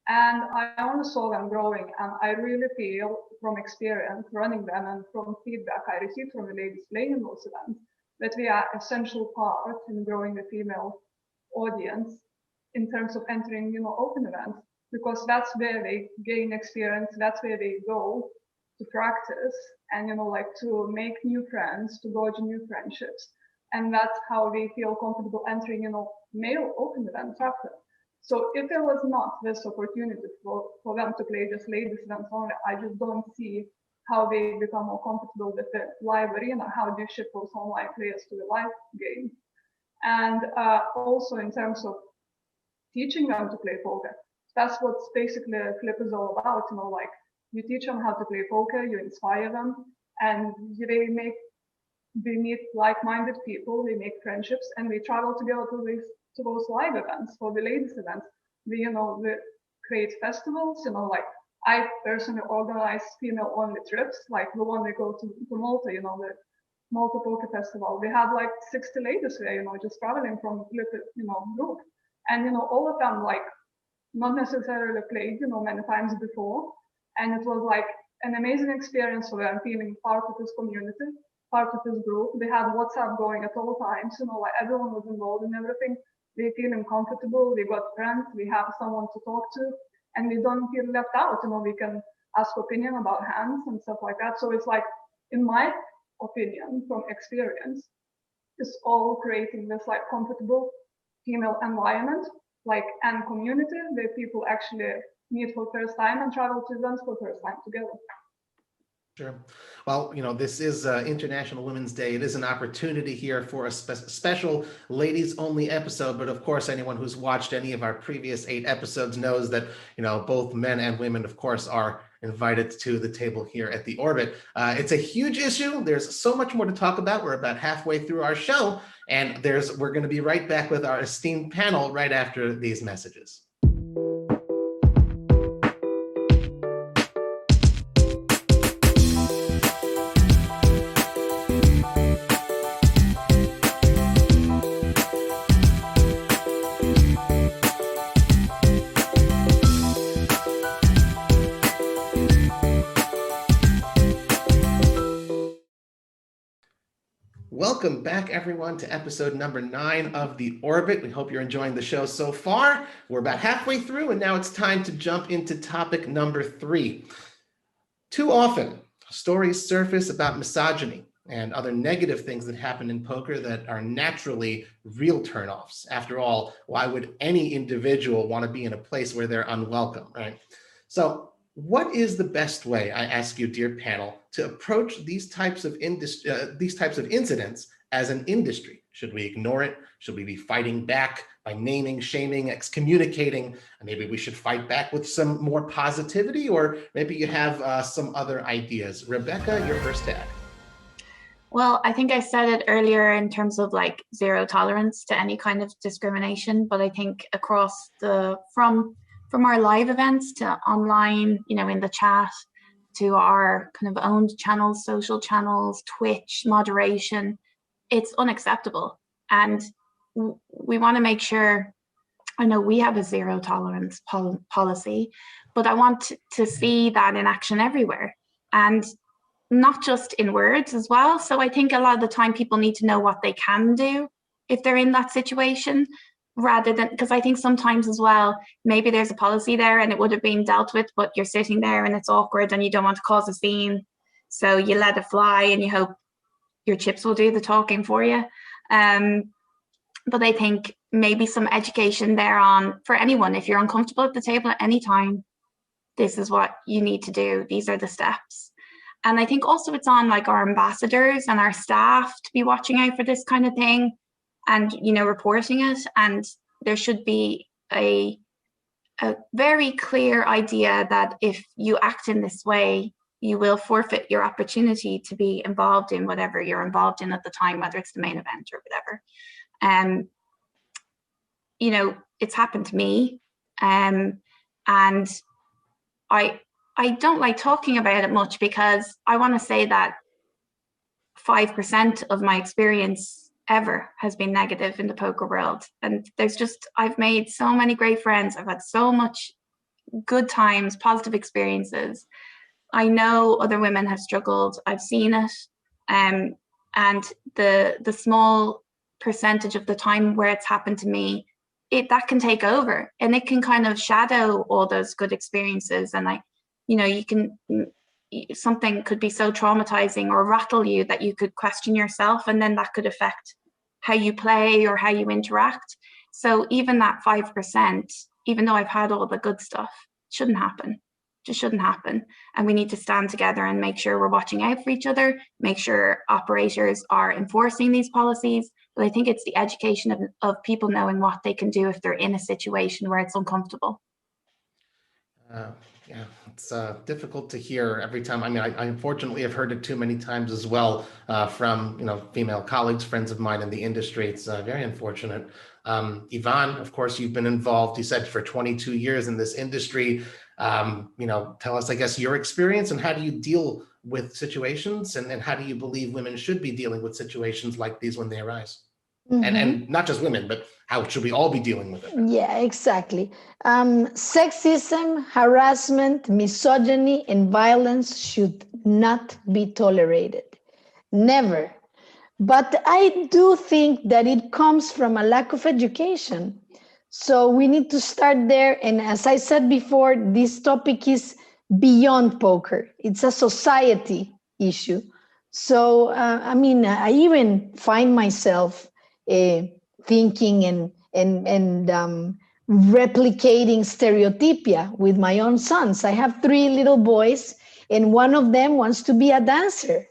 S3: And I only saw them growing, and I really feel from experience running them and from feedback I received from the ladies playing in those events that we are an essential part in growing the female audience in terms of entering, open events, because that's where they gain experience, that's where they go to practice and, to make new friends, to gauge new friendships. And that's how they feel comfortable entering, male open events after. So if there was not this opportunity for them to play just ladies events only, I just don't see how they become more comfortable with the live arena, how do you ship those online players to the live game. And also in terms of teaching them to play poker, that's what basically a clip is all about, like you teach them how to play poker, you inspire them, and they meet like-minded people, they make friendships, and they travel together to those live events, for the ladies events. We create festivals, like I personally organize female-only trips, like the one we go to Malta, the Malta Poker Festival. We had like 60 ladies there, just traveling from group. And, all of them like not necessarily played, many times before. And it was like an amazing experience for them feeling part of this community, part of this group. They had WhatsApp going at all times, like everyone was involved in everything. They feeling comfortable, we got friends, we have someone to talk to, and we don't feel left out, we can ask opinion about hands and stuff like that. So it's like, in my opinion, from experience, it's all creating this like comfortable female environment, like, and community where people actually meet for the first time and travel to events for the first time together.
S1: Sure. Well, this is International Women's Day. It is an opportunity here for a special ladies only episode. But of course, anyone who's watched any of our previous 8 episodes knows that, both men and women, of course, are invited to the table here at the Orbit. It's a huge issue. There's so much more to talk about. We're about halfway through our show, and we're going to be right back with our esteemed panel right after these messages. Welcome back, everyone, to episode number 9 of The Orbit. We hope you're enjoying the show so far. We're about halfway through, and now it's time to jump into topic number 3. Too often, stories surface about misogyny and other negative things that happen in poker that are naturally real turnoffs. After all, why would any individual want to be in a place where they're unwelcome, right? So, what is the best way, I ask you, dear panel, to approach these types of incidents as an industry? Should we ignore it? Should we be fighting back by naming, shaming, excommunicating? And maybe we should fight back with some more positivity, or maybe you have some other ideas. Rebecca, your first tag.
S4: Well, I think I said it earlier in terms of like zero tolerance to any kind of discrimination, but I think across from our live events to online, in the chat, to our kind of owned channels, social channels, Twitch, moderation, it's unacceptable. And we want to make sure, I know we have a zero tolerance policy, but I want to see that in action everywhere, and not just in words as well. So I think a lot of the time people need to know what they can do if they're in that situation, rather than, because I think sometimes as well, maybe there's a policy there and it would have been dealt with, but you're sitting there and it's awkward and you don't want to cause a scene. So you let it fly and you hope your chips will do the talking for you. But I think maybe some education there on, for anyone, if you're uncomfortable at the table at any time, this is what you need to do. These are the steps. And I think also it's on like our ambassadors and our staff to be watching out for this kind of thing, and reporting it. And there should be a very clear idea that if you act in this way, you will forfeit your opportunity to be involved in whatever you're involved in at the time, whether it's the main event or whatever. It's happened to me, and I don't like talking about it much, because I want to say that 5% of my experience ever has been negative in the poker world. And I've made so many great friends. I've had so much good times, positive experiences. I know other women have struggled. I've seen it. And the small percentage of the time where it's happened to me, that can take over, and it can kind of shadow all those good experiences. And something could be so traumatizing or rattle you that you could question yourself, and then that could affect how you play or how you interact. So even that 5%, even though I've had all the good stuff, shouldn't happen. Just shouldn't happen. And we need to stand together and make sure we're watching out for each other, make sure operators are enforcing these policies. But I think it's the education of people knowing what they can do if they're in a situation where it's uncomfortable.
S1: Yeah, it's difficult to hear every time. I mean, I unfortunately have heard it too many times as well from female colleagues, friends of mine in the industry. It's very unfortunate. Ivonne, of course, you've been involved, you said, for 22 years in this industry. Tell us, I guess, your experience and how do you deal with situations, and how do you believe women should be dealing with situations like these when they arise? And not just women, but how should we all be dealing with it?
S5: Yeah, exactly. Sexism, harassment, misogyny, and violence should not be tolerated. Never. But I do think that it comes from a lack of education. So we need to start there. And as I said before, this topic is beyond poker. It's a society issue. So, I even find myself thinking and replicating stereotypia with my own sons. I have 3 little boys, and one of them wants to be a dancer.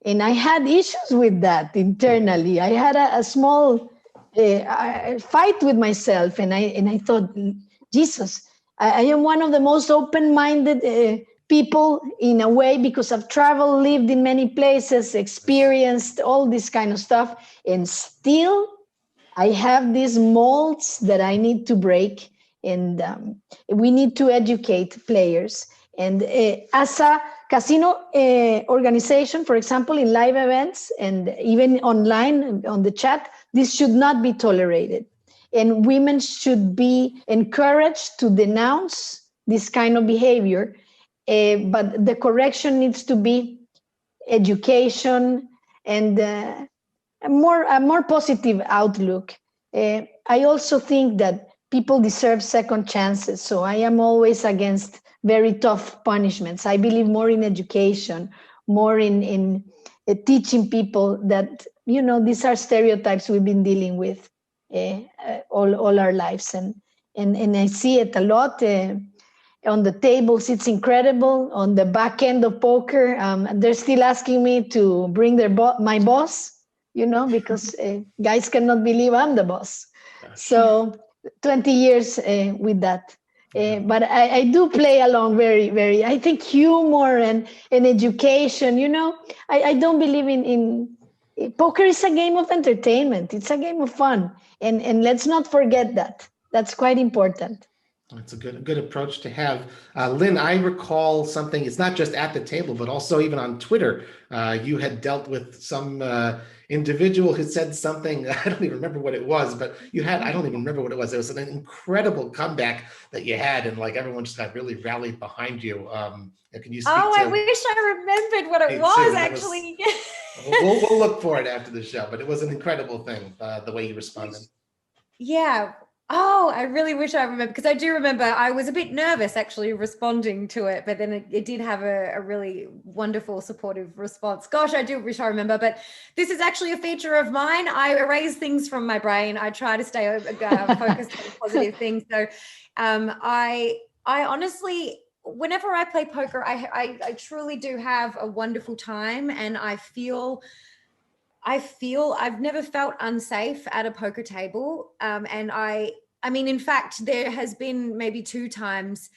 S5: And I had issues with that internally. I had a small fight with myself, and I thought, Jesus, I am one of the most open-minded people in a way, because I've traveled, lived in many places, experienced all this kind of stuff, and still I have these molds that I need to break, and we need to educate players. And as a casino organization, for example, in live events and even online on the chat, this should not be tolerated. And women should be encouraged to denounce this kind of behavior. But the correction needs to be education and a more positive outlook. I also think that people deserve second chances. So I am always against very tough punishments. I believe more in education, more in teaching people that, these are stereotypes we've been dealing with all our lives. And I see it a lot on the tables. It's incredible. On the back end of poker, they're still asking me to bring my boss, because guys cannot believe I'm the boss. So 20 years with that. But I do play along very, very, I think humor and education, I don't believe in poker is a game of entertainment. It's a game of fun. And let's not forget that. That's quite important.
S1: That's a good approach to have. Lynn, I recall something, it's not just at the table, but also even on Twitter, you had dealt with some individual who said something, I don't even remember what it was, but I don't even remember what it was. It was an incredible comeback that you had, and everyone just got really rallied behind you. Can you speak
S2: I wish I remembered what it was, actually.
S1: We'll look for it after the show, but it was an incredible thing, the way you responded.
S2: Yeah. Oh, I really wish I remember, because I do remember I was a bit nervous actually responding to it, but then it did have a really wonderful, supportive response. Gosh, I do wish I remember, but this is actually a feature of mine. I erase things from my brain. I try to stay focused on positive things. So I honestly, whenever I play poker, I truly do have a wonderful time, and I feel I've never felt unsafe at a poker table. And I mean, in fact, there has been maybe 2 times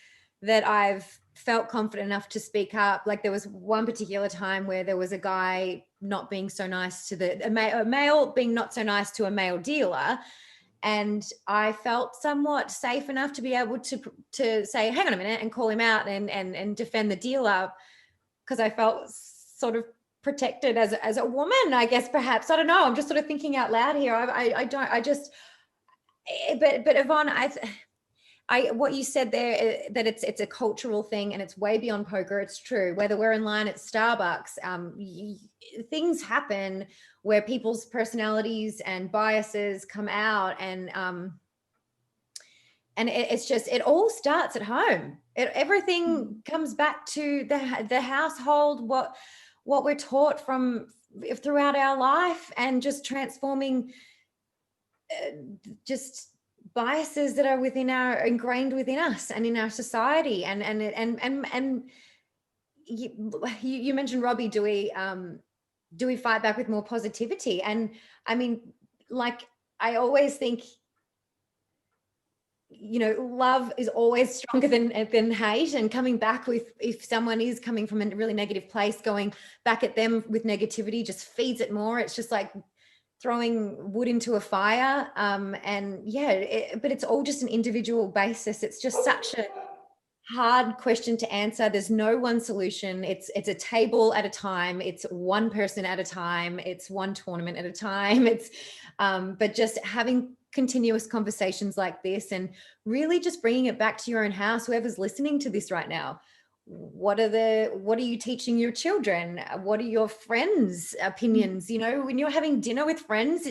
S2: that I've felt confident enough to speak up. Like there was one particular time where there was a guy not being so nice to a male being not so nice to a male dealer. And I felt somewhat safe enough to be able to say, hang on a minute, and call him out and defend the dealer, because I felt sort of protected as a woman, I guess, perhaps. I don't know. I'm just sort of thinking out loud here. But Ivonne, what you said there, that it's a cultural thing and it's way beyond poker. It's true. Whether we're in line at Starbucks, things happen where people's personalities and biases come out, and it's just, it all starts at home. Everything comes back to the household, what we're taught from throughout our life, and just transforming just biases that are ingrained within us and in our society. And you mentioned, Robbie, do we fight back with more positivity? And I mean, I always think, love is always stronger than hate, and coming back with, if someone is coming from a really negative place, going back at them with negativity just feeds it more. It's just like throwing wood into a fire. But it's all just an individual basis. It's just such hard question to answer. There's no one solution. It's a table at a time. It's one person at a time. It's one tournament at a time. It's but just having continuous conversations like this and really just bringing it back to your own house. Whoever's listening to this right now, what are you teaching your children? What are your friends' opinions? You know, when you're having dinner with friends,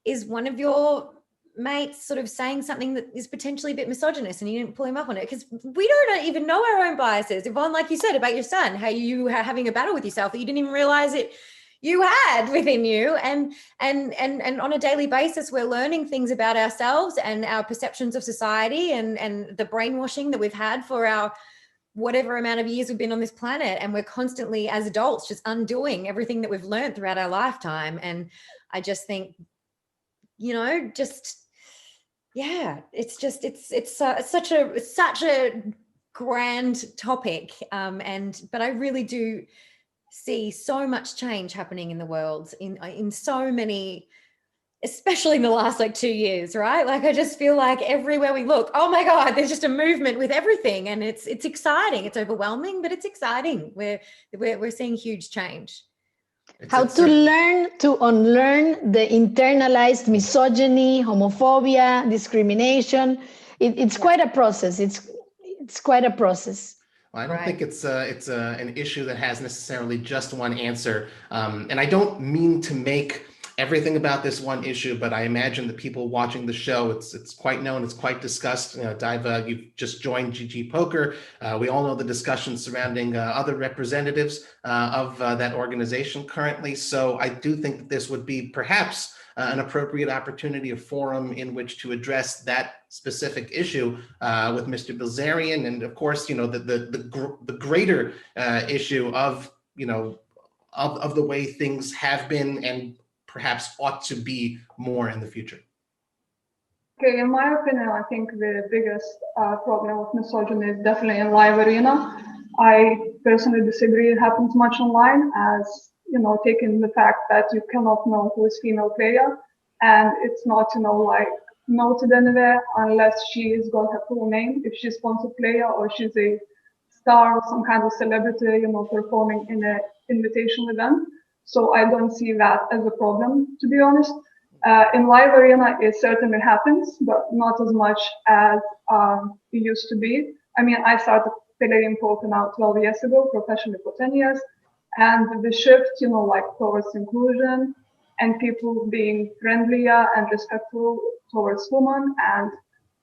S2: is one of your mates sort of saying something that is potentially a bit misogynist and you didn't pull him up on it? Because we don't even know our own biases. Yvonne, like you said about your son, how you are having a battle with yourself that you didn't even realize it you had within you, and on a daily basis we're learning things about ourselves and our perceptions of society and the brainwashing that we've had for our whatever amount of years we've been on this planet, and we're constantly as adults just undoing everything that we've learned throughout our lifetime. And I just think, you know, just it's such a grand topic, but I really do see so much change happening in the world in so many, especially in the last 2 years, right? Like I just feel like everywhere we look, oh my God, there's just a movement with everything, and it's exciting. It's overwhelming, but it's exciting. We're seeing huge change.
S5: How to learn to unlearn the internalized misogyny, homophobia, discrimination. It's quite a process. It's quite a process.
S1: Well, I don't think it's an issue that has necessarily just one answer. And I don't mean to make everything about this one issue, but I imagine the people watching the show, it's quite known, it's quite discussed. You know, Daiva, you've just joined GGpoker. We all know the discussions surrounding other representatives of that organization currently. So I do think that this would be perhaps an appropriate opportunity, a forum in which to address that specific issue with Mr. Bilzerian, and of course, you know, the greater issue of, you know, of the way things have been and perhaps ought to be more in the future.
S3: Okay, in my opinion, I think the biggest problem with misogyny is definitely in live arena. I personally disagree it happens much online, as you know, taking the fact that you cannot know who is female player, and it's not, you know, like noted anywhere unless she's got her full name, if she's sponsored player or she's a star or some kind of celebrity, you know, performing in an invitational event. So I don't see that as a problem, to be honest. In live arena, it certainly happens, but not as much as it used to be. I mean, I started playing poker now 12 years ago, professionally for 10 years. And the shift, you know, like towards inclusion and people being friendlier and respectful towards women and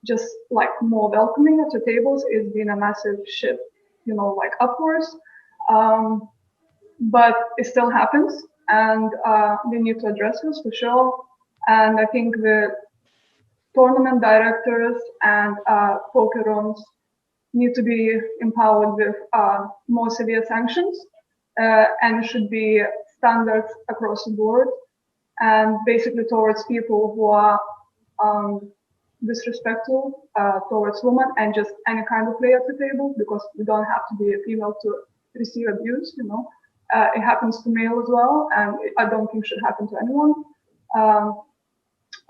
S3: just like more welcoming at the tables is been a massive shift, you know, like upwards. But it still happens, and we need to address this for sure. And I think the tournament directors and poker rooms need to be empowered with more severe sanctions, and it should be standards across the board, and basically towards people who are disrespectful towards women and just any kind of player at the table, because you don't have to be a female to receive abuse, you know. It happens to male as well, and I don't think should happen to anyone.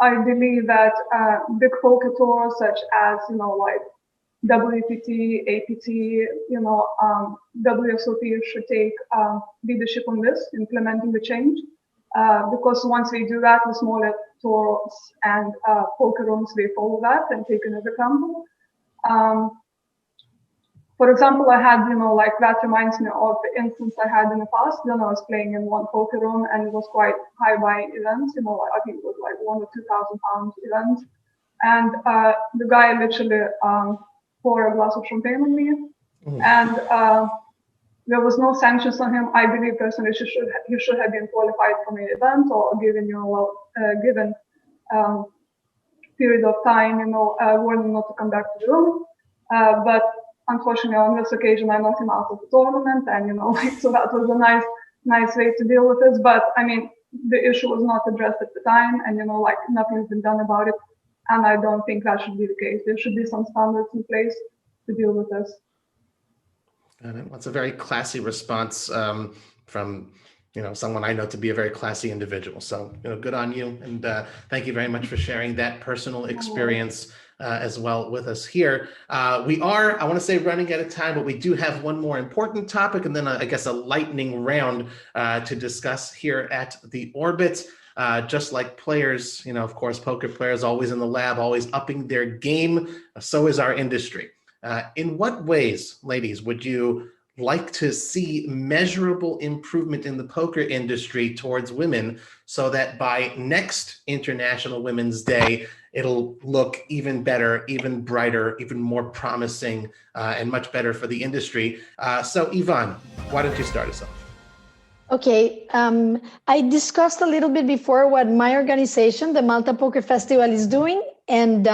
S3: I believe that big poker tours such as, you know, like WPT, APT, you know, WSOP should take leadership on this, implementing the change, because once we do that, the smaller tours and poker rooms, they follow that and take it as example. For example, I had, you know, like that reminds me of the instance I had in the past when I was playing in one poker room, and it was quite high buy events, you know, like, I think it was like £1,000 or £2,000 event. And the guy literally poured a glass of champagne on me, and there was no sanctions on him. I believe personally he should have been qualified from an event or given, you know, given period of time, you know, warning not to come back to the room. But unfortunately, on this occasion, I knocked him out of the tournament, and, you know, like, so that was a nice way to deal with this. But I mean, the issue was not addressed at the time, and, you know, like, nothing's been done about it. And I don't think that should be the case. There should be some standards in place to deal with this.
S1: That's a very classy response from, you know, someone I know to be a very classy individual. So, you know, good on you. And thank you very much for sharing that personal experience as well with us here. We are, I want to say, running out of time, but we do have one more important topic and then I guess a lightning round to discuss here at the Orbit. Just like players, of course, poker players always in the lab, always upping their game. So is our industry. In what ways, ladies, would you like to see measurable improvement in the poker industry towards women so that by next International Women's Day, it'll look even better, even brighter, even more promising, and much better for the industry? So Ivonne, why don't you start us off?
S5: Okay, I discussed a little bit before what my organization, the Malta Poker Festival, is doing. And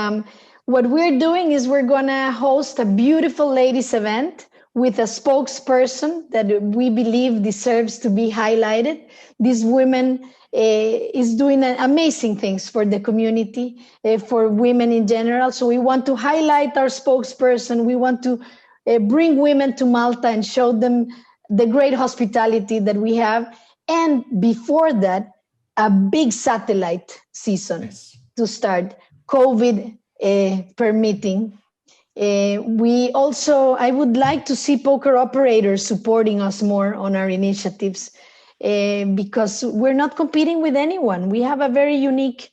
S5: what we're doing is we're gonna host a beautiful ladies event with a spokesperson that we believe deserves to be highlighted. This woman is doing amazing things for the community, for women in general. So we want to highlight our spokesperson. We want to bring women to Malta and show them the great hospitality that we have. And before that, a big satellite season to start, COVID permitting. I would like to see poker operators supporting us more on our initiatives because we're not competing with anyone. We have a very unique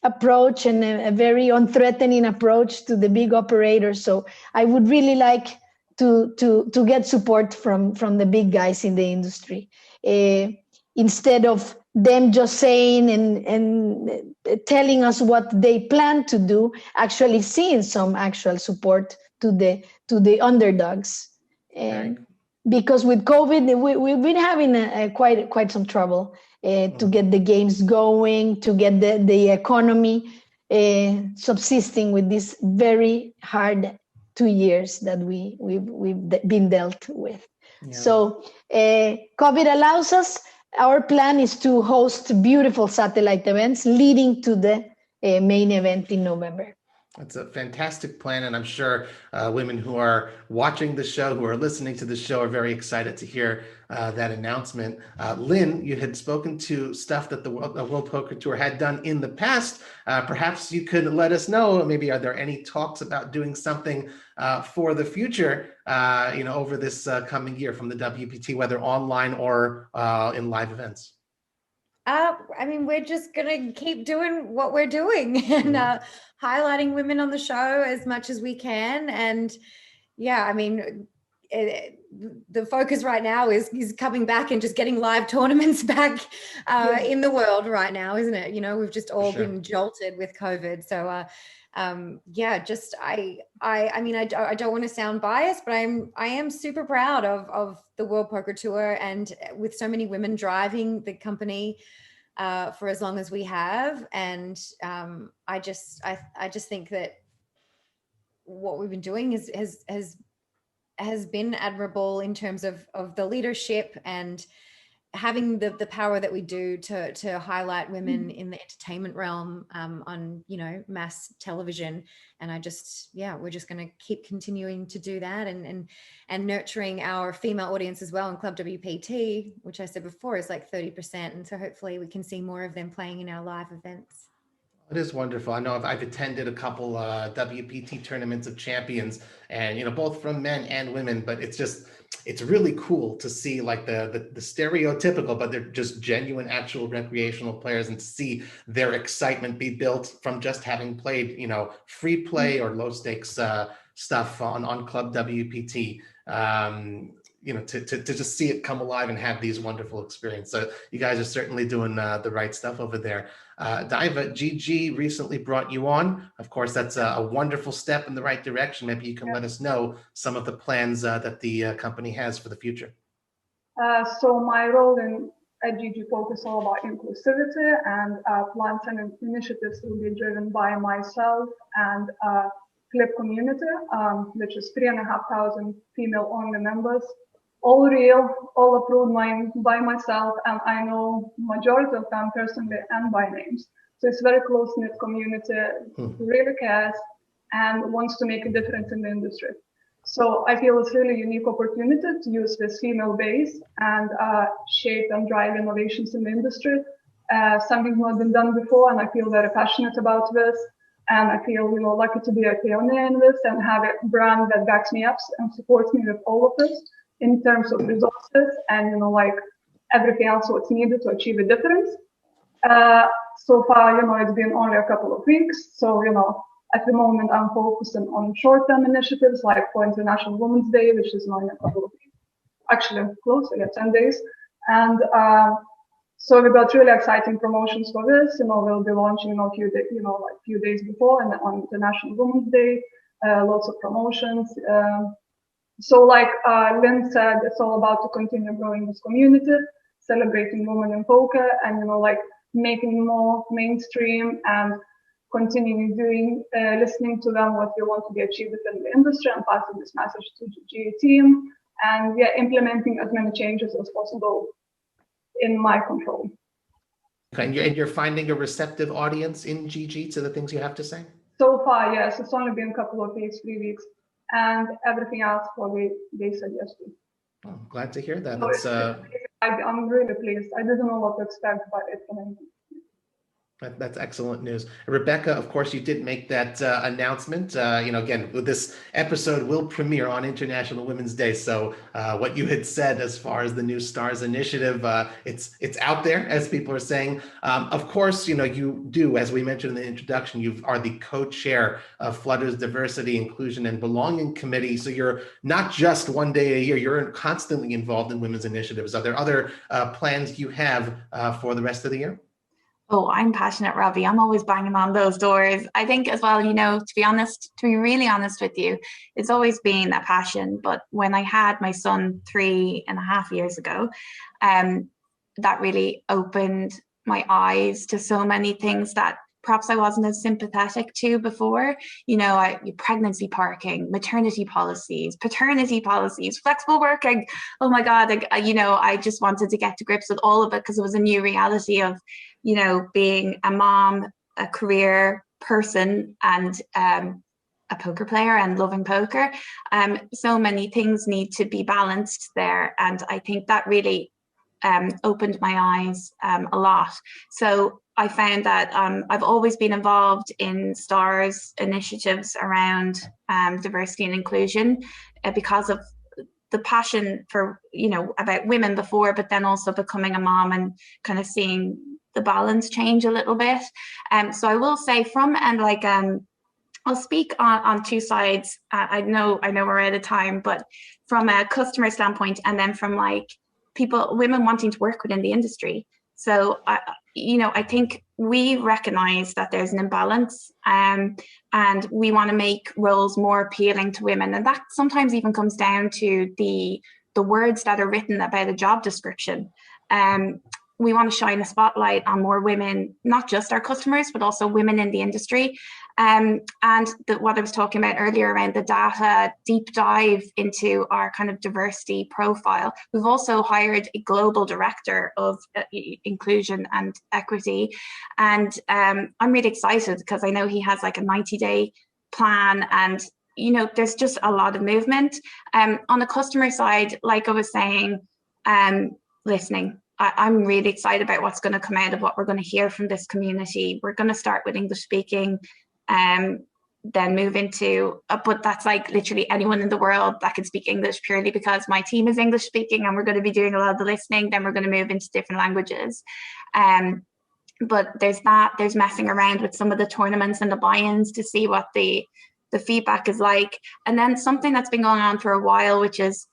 S5: approach and a very unthreatening approach to the big operators. So I would really like to get support from the big guys in the industry. Instead of them just saying and telling us what they plan to do, actually seeing some actual support to the underdogs. Because with COVID, we've been having quite some trouble to get the games going, to get the economy subsisting with this very hard 2 years that we've been dealt with. Yeah. So COVID allows us. Our plan is to host beautiful satellite events leading to the main event in November.
S1: That's a fantastic plan, and I'm sure women who are watching the show, who are listening to the show, are very excited to hear that announcement. Lynn, you had spoken to stuff that the World Poker Tour had done in the past. Perhaps you could let us know, maybe are there any talks about doing something for the future, over this coming year from the WPT, whether online or in live events?
S2: We're just going to keep doing what we're doing and highlighting women on the show as much as we can. And the focus right now is coming back and just getting live tournaments back in the world right now, isn't it? We've just all been jolted with COVID. So I don't want to sound biased, but I am super proud of the World Poker Tour, and with so many women driving the company for as long as we have. And I just think that what we've been doing has been admirable in terms of the leadership and having the power that we do to highlight women in the entertainment realm on mass television. And we're just going to keep continuing to do that and nurturing our female audience as well in Club WPT, which I said before is like 30%, and so hopefully we can see more of them playing in our live events.
S1: It is wonderful. I know I've attended a couple WPT tournaments of champions, and both from men and women, but it's really cool to see like the stereotypical, but they're just genuine, actual recreational players, and to see their excitement be built from just having played, free play or low stakes stuff on Club WPT. To just see it come alive and have these wonderful experiences. So you guys are certainly doing the right stuff over there. Daiva, GG recently brought you on. Of course, that's a wonderful step in the right direction. Maybe you can let us know some of the plans that the company has for the future.
S3: So my role at GGpoker is all about inclusivity, and plans and initiatives will be driven by myself and Clip community, which is 3,500 female-only members. All real, all approved by myself, and I know majority of them personally and by names. So it's a very close-knit community who really cares and wants to make a difference in the industry. So I feel it's really a unique opportunity to use this female base and shape and drive innovations in the industry. Something not been done before, and I feel very passionate about this. And I feel, lucky to be a pioneer in this and have a brand that backs me up and supports me with all of this in terms of resources and, everything else what's needed to achieve a difference. So far, it's been only a couple of weeks. So, at the moment, I'm focusing on short-term initiatives like for International Women's Day, which is now in a couple of weeks. Actually, close, 10 days. And so we got really exciting promotions for this. We'll be launching a few days before and on International Women's Day, lots of promotions. So like Lynn said, it's all about to continue growing this community, celebrating women in poker, and making more mainstream and continuing doing listening to them what they want to be achieved within the industry and passing this message to the GG team, and implementing as many changes as possible in my control.
S1: Okay, and you're finding a receptive audience in GG to the things you have to say?
S3: So far, yes. It's only been a couple of weeks, 3 weeks, and everything else they said yes to.
S1: Oh, glad to hear that.
S3: So I'm really pleased. I didn't know what to expect, but it's amazing.
S1: That's excellent news. Rebecca, of course, you did make that announcement. Again, this episode will premiere on International Women's Day. So what you had said as far as the new STARS initiative, it's out there, as people are saying. Of course, you do, as we mentioned in the introduction, you are the co-chair of Flutter's Diversity, Inclusion, and Belonging Committee. So you're not just one day a year, you're constantly involved in women's initiatives. Are there other plans you have for the rest of the year?
S4: Oh, I'm passionate, Robbie. I'm always banging on those doors. I think as well, to be really honest with you, it's always been a passion. But when I had my son 3.5 years ago, that really opened my eyes to so many things that perhaps I wasn't as sympathetic to before. Pregnancy parking, maternity policies, paternity policies, flexible working. Oh my God, I just wanted to get to grips with all of it because it was a new reality of being a mom, a career person, and a poker player and loving poker. So many things need to be balanced there. And I think that really opened my eyes a lot. So I found that I've always been involved in STARS initiatives around diversity and inclusion because of the passion for, about women before, but then also becoming a mom and kind of seeing the balance change a little bit. So I will say I'll speak on two sides. I know we're out of time, but from a customer standpoint, and then from women wanting to work within the industry. So I think we recognize that there's an imbalance, and we want to make roles more appealing to women, and that sometimes even comes down to the words that are written about a job description. We want to shine a spotlight on more women, not just our customers, but also women in the industry. And what I was talking about earlier around the data deep dive into our kind of diversity profile. We've also hired a global director of inclusion and equity. And I'm really excited because I know he has a 90-day plan, and there's just a lot of movement. On the customer side, like I was saying, listening. I'm really excited about what's going to come out of what we're going to hear from this community. We're going to start with English speaking, then move into, but that's literally anyone in the world that can speak English, purely because my team is English speaking, and we're going to be doing a lot of the listening. Then we're going to move into different languages. But there's messing around with some of the tournaments and the buy-ins to see what the feedback is like. And then something that's been going on for a while, which is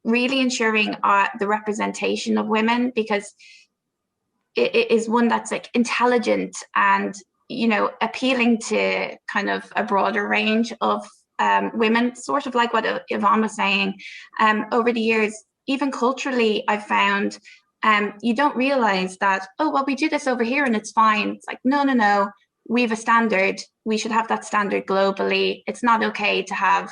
S4: really ensuring the representation of women, because it is one that's intelligent and appealing to kind of a broader range of women, sort of like what Ivonne was saying. Over the years, even culturally, I've found you don't realize that, we do this over here and it's fine. It's no, we have a standard. We should have that standard globally. It's not okay to have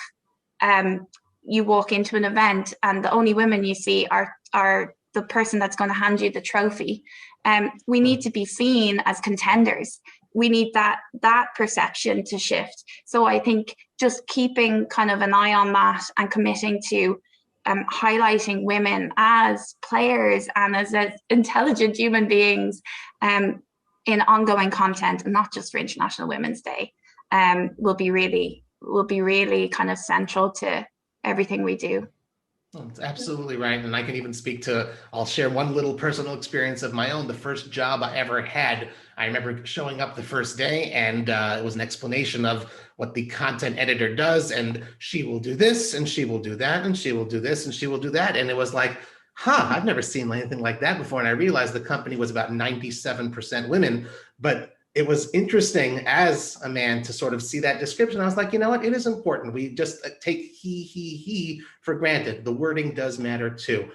S4: you walk into an event and the only women you see are the person that's going to hand you the trophy. We need to be seen as contenders. We need that perception to shift. So I think just keeping kind of an eye on that and committing to highlighting women as players and as intelligent human beings in ongoing content, and not just for International Women's Day. will be really kind of central to everything we do.
S1: That's absolutely right. And I can even speak to, I'll share one little personal experience of my own. The first job I ever had, I remember showing up the first day, and it was an explanation of what the content editor does. And she will do this, and she will do that, and she will do this, and she will do that. And it was like, I've never seen anything like that before. And I realized the company was about 97% women, but it was interesting as a man to sort of see that description. I was like, you know what? It is important. We just take he for granted. The wording does matter too.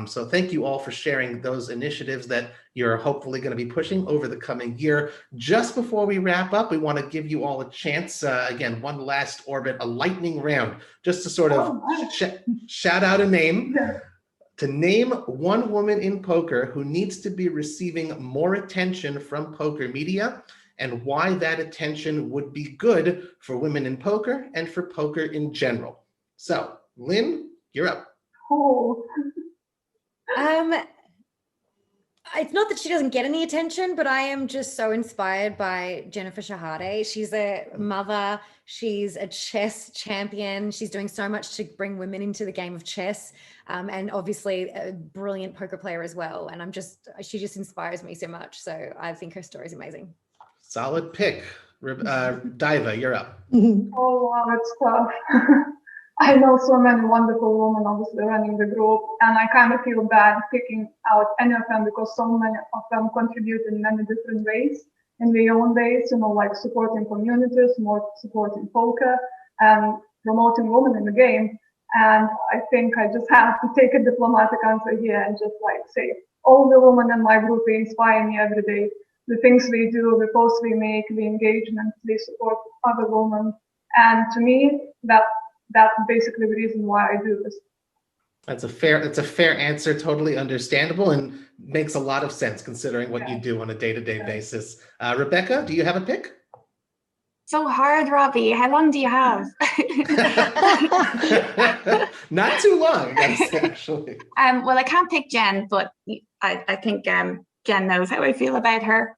S1: So thank you all for sharing those initiatives that you're hopefully going to be pushing over the coming year. Just before we wrap up, we want to give you all a chance. Again, one last Orbit, a lightning round, just to sort of shout out a name. To name one woman in poker who needs to be receiving more attention from poker media, and why that attention would be good for women in poker and for poker in general. So, Lynn, you're up.
S3: Oh.
S2: It's not that she doesn't get any attention, but I am just so inspired by Jennifer Shahade. She's a mother. She's a chess champion. She's doing so much to bring women into the game of chess, and obviously a brilliant poker player as well. And she just inspires me so much. So I think her story is amazing.
S1: Solid pick. Daiva, you're up.
S3: Oh, wow, that's tough. I know so many wonderful women obviously running the group, and I kind of feel bad picking out any of them because so many of them contribute in many different ways, in their own ways, like supporting communities, more supporting poker, and promoting women in the game. And I think I just have to take a diplomatic answer here and just say, all the women in my group, they inspire me every day. The things they do, the posts we make, the engagement, they support other women. And to me, that's basically the reason why I do this.
S1: That's a fair answer, totally understandable, and makes a lot of sense considering what you do on a day-to-day basis. Rebecca, do you have a pick?
S4: So hard, Robbie. How long do you have?
S1: Not too long, actually.
S4: Well, I can't pick Jen, but I think Jen knows how I feel about her.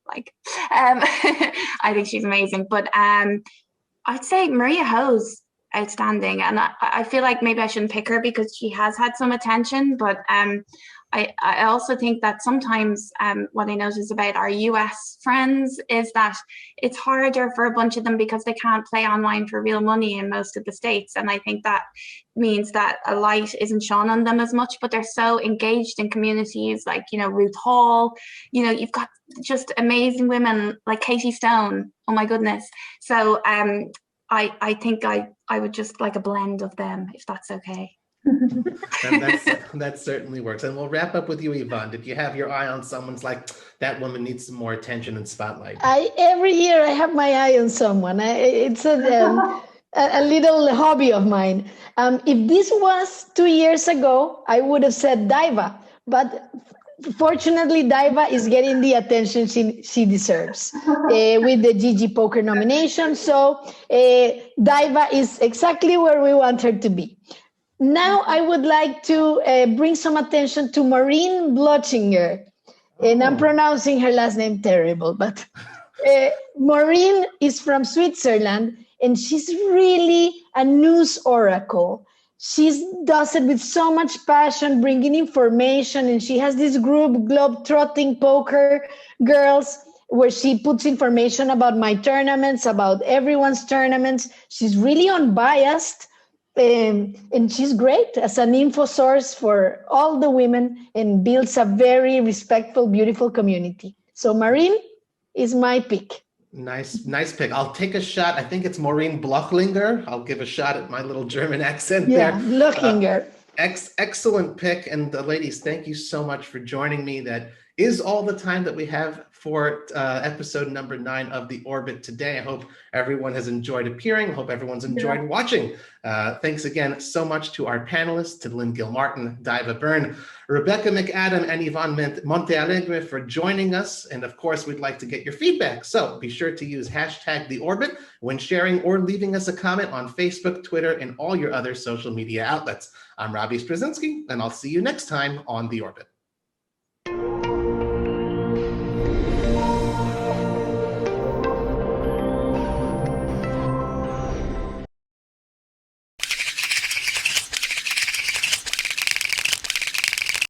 S4: I think she's amazing. But I'd say Maria Ho's outstanding, and I feel like maybe I shouldn't pick her because she has had some attention, but I also think that sometimes what I notice about our US friends is that it's harder for a bunch of them because they can't play online for real money in most of the states, and I think that means that a light isn't shone on them as much, but they're so engaged in communities like Ruth Hall, you've got just amazing women like Katie Stone, oh my goodness. So I think I would just like a blend of them, if that's okay.
S1: That certainly works. And we'll wrap up with you, Ivonne. Did you have your eye on someone's like, that woman needs some more attention and spotlight?
S5: Every year I have my eye on someone. It's a little hobby of mine. If this was 2 years ago, I would have said Daiva, but fortunately, Daiva is getting the attention she deserves with the GGpoker nomination. So Daiva is exactly where we want her to be. Now I would like to bring some attention to Maureen Blotchinger. And I'm pronouncing her last name terrible, but Maureen is from Switzerland, and she's really a news oracle. She does it with so much passion, bringing information, and she has this group, Globetrotting Poker Girls, where she puts information about my tournaments, about everyone's tournaments. She's really unbiased, and she's great as an info source for all the women and builds a very respectful, beautiful community. So Maureen is my pick.
S1: Nice pick. I'll take a shot. I think it's Maureen Blochlinger. I'll give a shot at my little German accent there.
S5: Yeah, Blochlinger.
S1: Excellent pick. And ladies, thank you so much for joining me. That is all the time that we have for episode number 9 of The Orbit today. I hope everyone has enjoyed appearing. I hope everyone's enjoyed watching. Thanks again so much to our panelists, to Lynn Gilmartin, Daiva Byrne, Rebecca McAdam, and Ivonne Montealegre for joining us. And of course, we'd like to get your feedback. So be sure to use hashtag The Orbit when sharing or leaving us a comment on Facebook, Twitter, and all your other social media outlets. I'm Robbie Strazynski, and I'll see you next time on The Orbit.